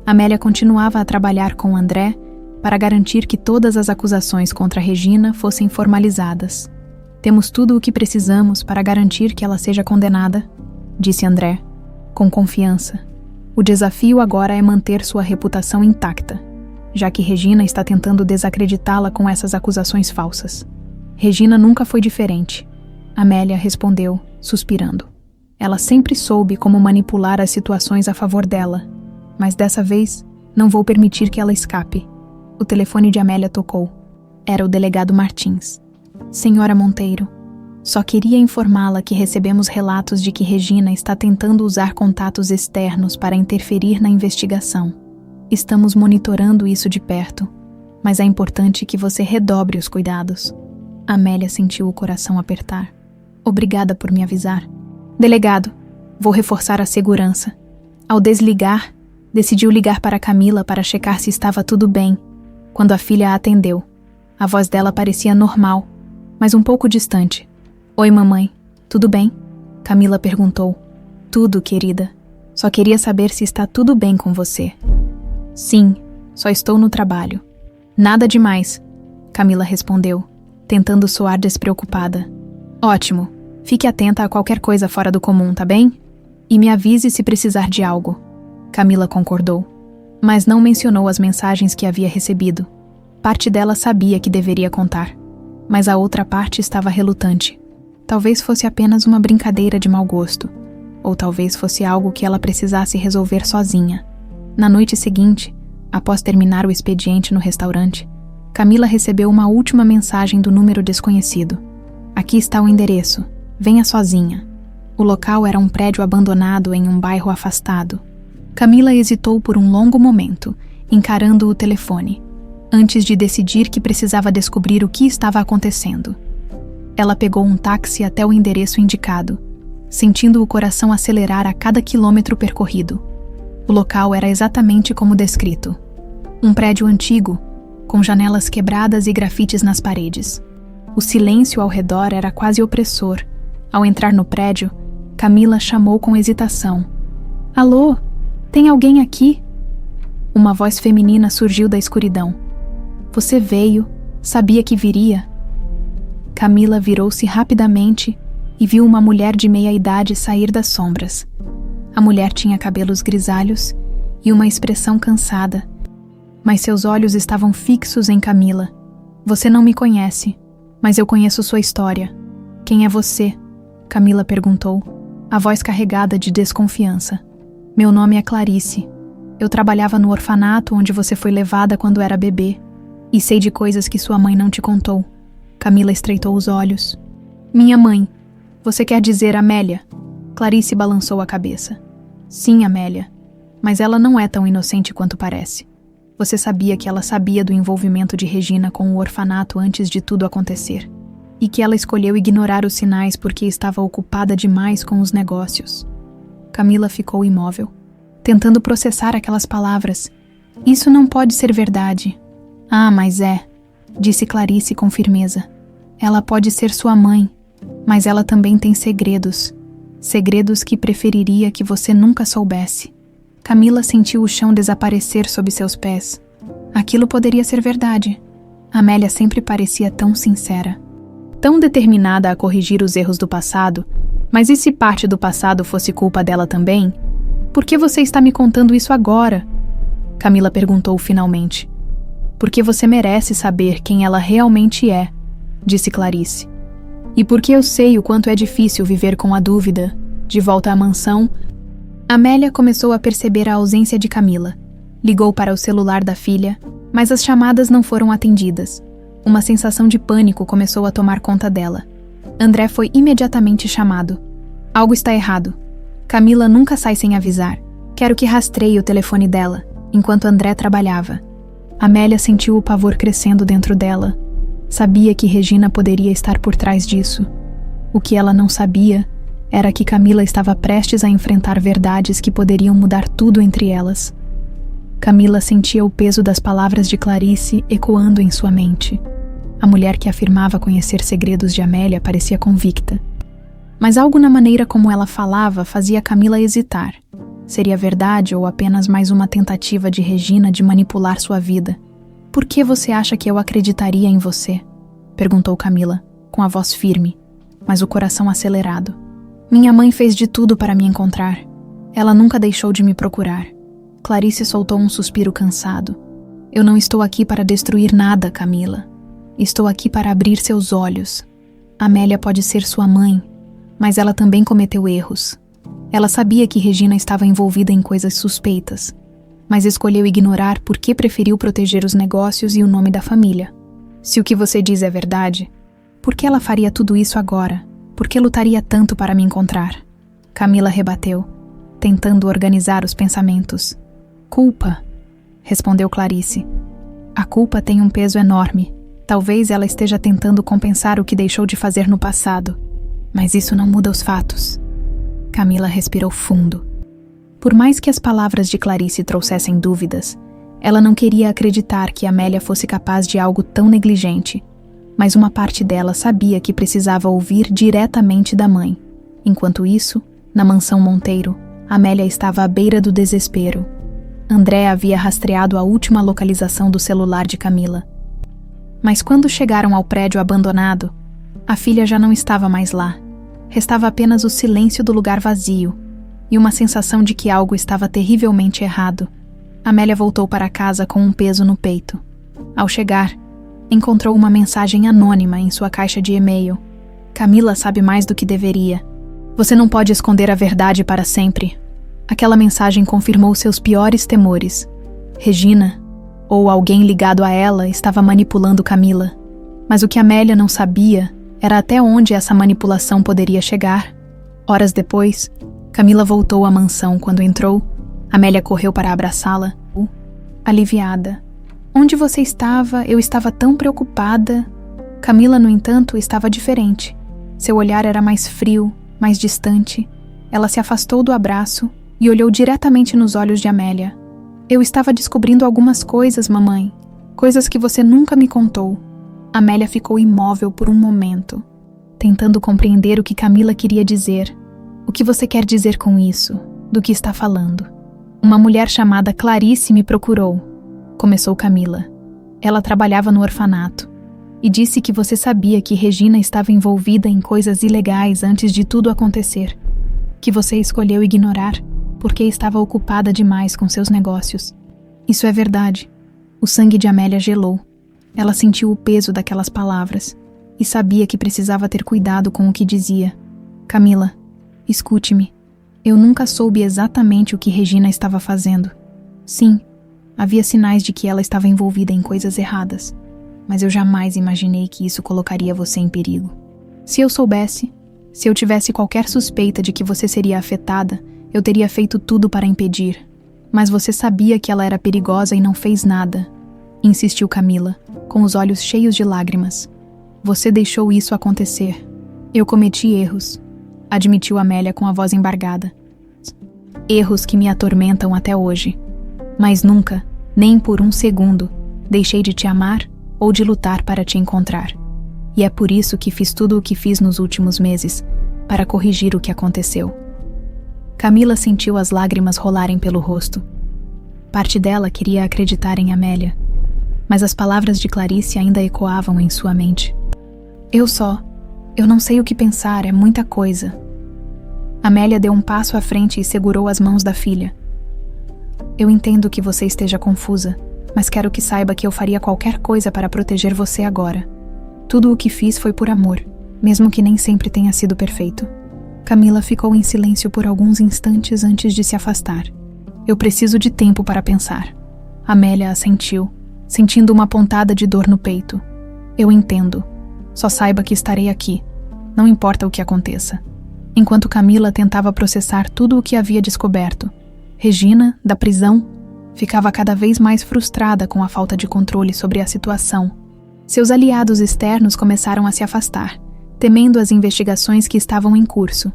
Amélia continuava a trabalhar com André para garantir que todas as acusações contra Regina fossem formalizadas. Temos tudo o que precisamos para garantir que ela seja condenada, disse André, com confiança. O desafio agora é manter sua reputação intacta, já que Regina está tentando desacreditá-la com essas acusações falsas. Regina nunca foi diferente, Amélia respondeu, suspirando. Ela sempre soube como manipular as situações a favor dela, mas dessa vez não vou permitir que ela escape. O telefone de Amélia tocou. Era o delegado Martins. Senhora Monteiro, só queria informá-la que recebemos relatos de que Regina está tentando usar contatos externos para interferir na investigação. Estamos monitorando isso de perto, mas é importante que você redobre os cuidados. Amélia sentiu o coração apertar. Obrigada por me avisar. Delegado, vou reforçar a segurança. Ao desligar, decidiu ligar para Camila para checar se estava tudo bem. Quando a filha a atendeu, a voz dela parecia normal, mas um pouco distante. Oi, mamãe, tudo bem? Camila perguntou. Tudo, querida. Só queria saber se está tudo bem com você. Sim, só estou no trabalho. Nada demais, Camila respondeu, tentando soar despreocupada. Ótimo, fique atenta a qualquer coisa fora do comum, tá bem? E me avise se precisar de algo. Camila concordou, mas não mencionou as mensagens que havia recebido. Parte dela sabia que deveria contar, mas a outra parte estava relutante. Talvez fosse apenas uma brincadeira de mau gosto, ou talvez fosse algo que ela precisasse resolver sozinha. Na noite seguinte, após terminar o expediente no restaurante, Camila recebeu uma última mensagem do número desconhecido. Aqui está o endereço. Venha sozinha. O local era um prédio abandonado em um bairro afastado. Camila hesitou por um longo momento, encarando o telefone, antes de decidir que precisava descobrir o que estava acontecendo. Ela pegou um táxi até o endereço indicado, sentindo o coração acelerar a cada quilômetro percorrido. O local era exatamente como descrito. Um prédio antigo, com janelas quebradas e grafites nas paredes. O silêncio ao redor era quase opressor. Ao entrar no prédio, Camila chamou com hesitação. Alô? Tem alguém aqui? Uma voz feminina surgiu da escuridão. Você veio, sabia que viria. Camila virou-se rapidamente e viu uma mulher de meia-idade sair das sombras. A mulher tinha cabelos grisalhos e uma expressão cansada, mas seus olhos estavam fixos em Camila. Você não me conhece, mas eu conheço sua história. Quem é você? Camila perguntou, a voz carregada de desconfiança. Meu nome é Clarice. Eu trabalhava no orfanato onde você foi levada quando era bebê. E sei de coisas que sua mãe não te contou. Camila estreitou os olhos. Minha mãe. Você quer dizer Amélia? Clarice balançou a cabeça. Sim, Amélia, mas ela não é tão inocente quanto parece. Você sabia que ela sabia do envolvimento de Regina com o orfanato antes de tudo acontecer, e que ela escolheu ignorar os sinais porque estava ocupada demais com os negócios. Camila ficou imóvel, tentando processar aquelas palavras. Isso não pode ser verdade. Ah, mas é, disse Clarice com firmeza. Ela pode ser sua mãe, mas ela também tem segredos. Segredos que preferiria que você nunca soubesse. Camila sentiu o chão desaparecer sob seus pés. Aquilo poderia ser verdade. Amélia sempre parecia tão sincera, tão determinada a corrigir os erros do passado. Mas e se parte do passado fosse culpa dela também? Por que você está me contando isso agora? Camila perguntou finalmente. Porque você merece saber quem ela realmente é, disse Clarice. E porque eu sei o quanto é difícil viver com a dúvida. De volta à mansão, Amélia começou a perceber a ausência de Camila. Ligou para o celular da filha, mas as chamadas não foram atendidas. Uma sensação de pânico começou a tomar conta dela. André foi imediatamente chamado. Algo está errado. Camila nunca sai sem avisar. Quero que rastreie o telefone dela, enquanto André trabalhava. Amélia sentiu o pavor crescendo dentro dela. Sabia que Regina poderia estar por trás disso. O que ela não sabia era que Camila estava prestes a enfrentar verdades que poderiam mudar tudo entre elas. Camila sentia o peso das palavras de Clarice ecoando em sua mente. A mulher que afirmava conhecer segredos de Amélia parecia convicta. Mas algo na maneira como ela falava fazia Camila hesitar. Seria verdade ou apenas mais uma tentativa de Regina de manipular sua vida? Por que você acha que eu acreditaria em você? Perguntou Camila, com a voz firme, mas o coração acelerado. Minha mãe fez de tudo para me encontrar. Ela nunca deixou de me procurar. Clarice soltou um suspiro cansado. Eu não estou aqui para destruir nada, Camila. Estou aqui para abrir seus olhos. Amélia pode ser sua mãe, mas ela também cometeu erros. Ela sabia que Regina estava envolvida em coisas suspeitas, mas escolheu ignorar porque preferiu proteger os negócios e o nome da família. Se o que você diz é verdade, por que ela faria tudo isso agora? Por que lutaria tanto para me encontrar? Camila rebateu, tentando organizar os pensamentos. Culpa, respondeu Clarice. A culpa tem um peso enorme. Talvez ela esteja tentando compensar o que deixou de fazer no passado. Mas isso não muda os fatos. Camila respirou fundo. Por mais que as palavras de Clarice trouxessem dúvidas, ela não queria acreditar que Amélia fosse capaz de algo tão negligente, mas uma parte dela sabia que precisava ouvir diretamente da mãe. Enquanto isso, na mansão Monteiro, Amélia estava à beira do desespero. André havia rastreado a última localização do celular de Camila. Mas quando chegaram ao prédio abandonado, a filha já não estava mais lá. Restava apenas o silêncio do lugar vazio e uma sensação de que algo estava terrivelmente errado. Amélia voltou para casa com um peso no peito. Ao chegar, encontrou uma mensagem anônima em sua caixa de e-mail. Camila sabe mais do que deveria. Você não pode esconder a verdade para sempre. Aquela mensagem confirmou seus piores temores. Regina, ou alguém ligado a ela, estava manipulando Camila. Mas o que Amélia não sabia era até onde essa manipulação poderia chegar. Horas depois, Camila voltou à mansão. Quando entrou, Amélia correu para abraçá-la, aliviada. Onde você estava? Eu estava tão preocupada. Camila, no entanto, estava diferente. Seu olhar era mais frio, mais distante. Ela se afastou do abraço e olhou diretamente nos olhos de Amélia. Eu estava descobrindo algumas coisas, mamãe. Coisas que você nunca me contou. Amélia ficou imóvel por um momento, tentando compreender o que Camila queria dizer. O que você quer dizer com isso? Do que está falando? Uma mulher chamada Clarice me procurou, começou Camila. Ela trabalhava no orfanato e disse que você sabia que Regina estava envolvida em coisas ilegais antes de tudo acontecer, que você escolheu ignorar porque estava ocupada demais com seus negócios. Isso é verdade. O sangue de Amélia gelou. Ela sentiu o peso daquelas palavras e sabia que precisava ter cuidado com o que dizia. Camila, escute-me. Eu nunca soube exatamente o que Regina estava fazendo. Sim, havia sinais de que ela estava envolvida em coisas erradas, mas eu jamais imaginei que isso colocaria você em perigo. Se eu soubesse, Se eu tivesse qualquer suspeita de que você seria afetada, eu teria feito tudo para impedir. Mas você sabia que ela era perigosa e não fez nada, insistiu Camila, com os olhos cheios de lágrimas. Você deixou isso acontecer. Eu cometi erros, admitiu Amélia com a voz embargada. Erros que me atormentam até hoje. Mas nunca, nem por um segundo, deixei de te amar ou de lutar para te encontrar. E é por isso que fiz tudo o que fiz nos últimos meses, para corrigir o que aconteceu. Camila sentiu as lágrimas rolarem pelo rosto. Parte dela queria acreditar em Amélia, mas as palavras de Clarice ainda ecoavam em sua mente. Eu não sei o que pensar, é muita coisa. Amélia deu um passo à frente e segurou as mãos da filha. Eu entendo que você esteja confusa, mas quero que saiba que eu faria qualquer coisa para proteger você agora. Tudo o que fiz foi por amor, mesmo que nem sempre tenha sido perfeito. Camila ficou em silêncio por alguns instantes antes de se afastar. Eu preciso de tempo para pensar. Amélia assentiu, sentindo uma pontada de dor no peito. Eu entendo. Só saiba que estarei aqui. Não importa o que aconteça. Enquanto Camila tentava processar tudo o que havia descoberto, Regina, da prisão, ficava cada vez mais frustrada com a falta de controle sobre a situação. Seus aliados externos começaram a se afastar, temendo as investigações que estavam em curso.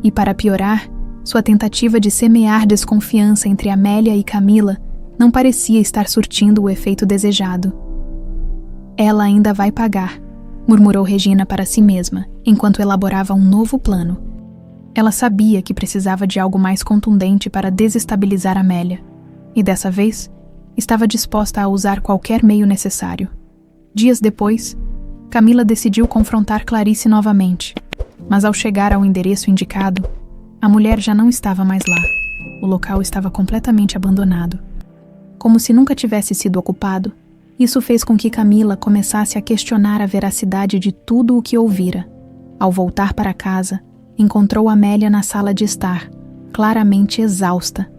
E para piorar, sua tentativa de semear desconfiança entre Amélia e Camila não parecia estar surtindo o efeito desejado. Ela ainda vai pagar, murmurou Regina para si mesma, enquanto elaborava um novo plano. Ela sabia que precisava de algo mais contundente para desestabilizar Amélia, e dessa vez, estava disposta a usar qualquer meio necessário. Dias depois, Camila decidiu confrontar Clarice novamente, mas ao chegar ao endereço indicado, a mulher já não estava mais lá. O local estava completamente abandonado. Como se nunca tivesse sido ocupado, isso fez com que Camila começasse a questionar a veracidade de tudo o que ouvira. Ao voltar para casa, encontrou Amélia na sala de estar, claramente exausta,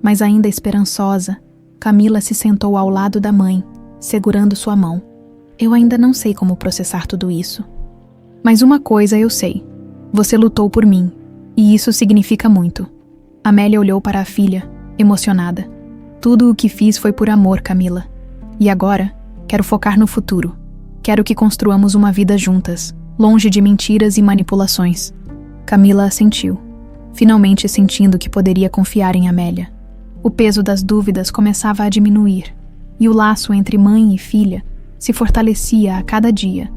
mas ainda esperançosa. Camila se sentou ao lado da mãe, segurando sua mão. Eu ainda não sei como processar tudo isso. Mas uma coisa eu sei. Você lutou por mim, e isso significa muito. Amélia olhou para a filha, emocionada. Tudo o que fiz foi por amor, Camila. E agora, quero focar no futuro. Quero que construamos uma vida juntas, longe de mentiras e manipulações. Camila assentiu, finalmente sentindo que poderia confiar em Amélia. O peso das dúvidas começava a diminuir, e o laço entre mãe e filha se fortalecia a cada dia,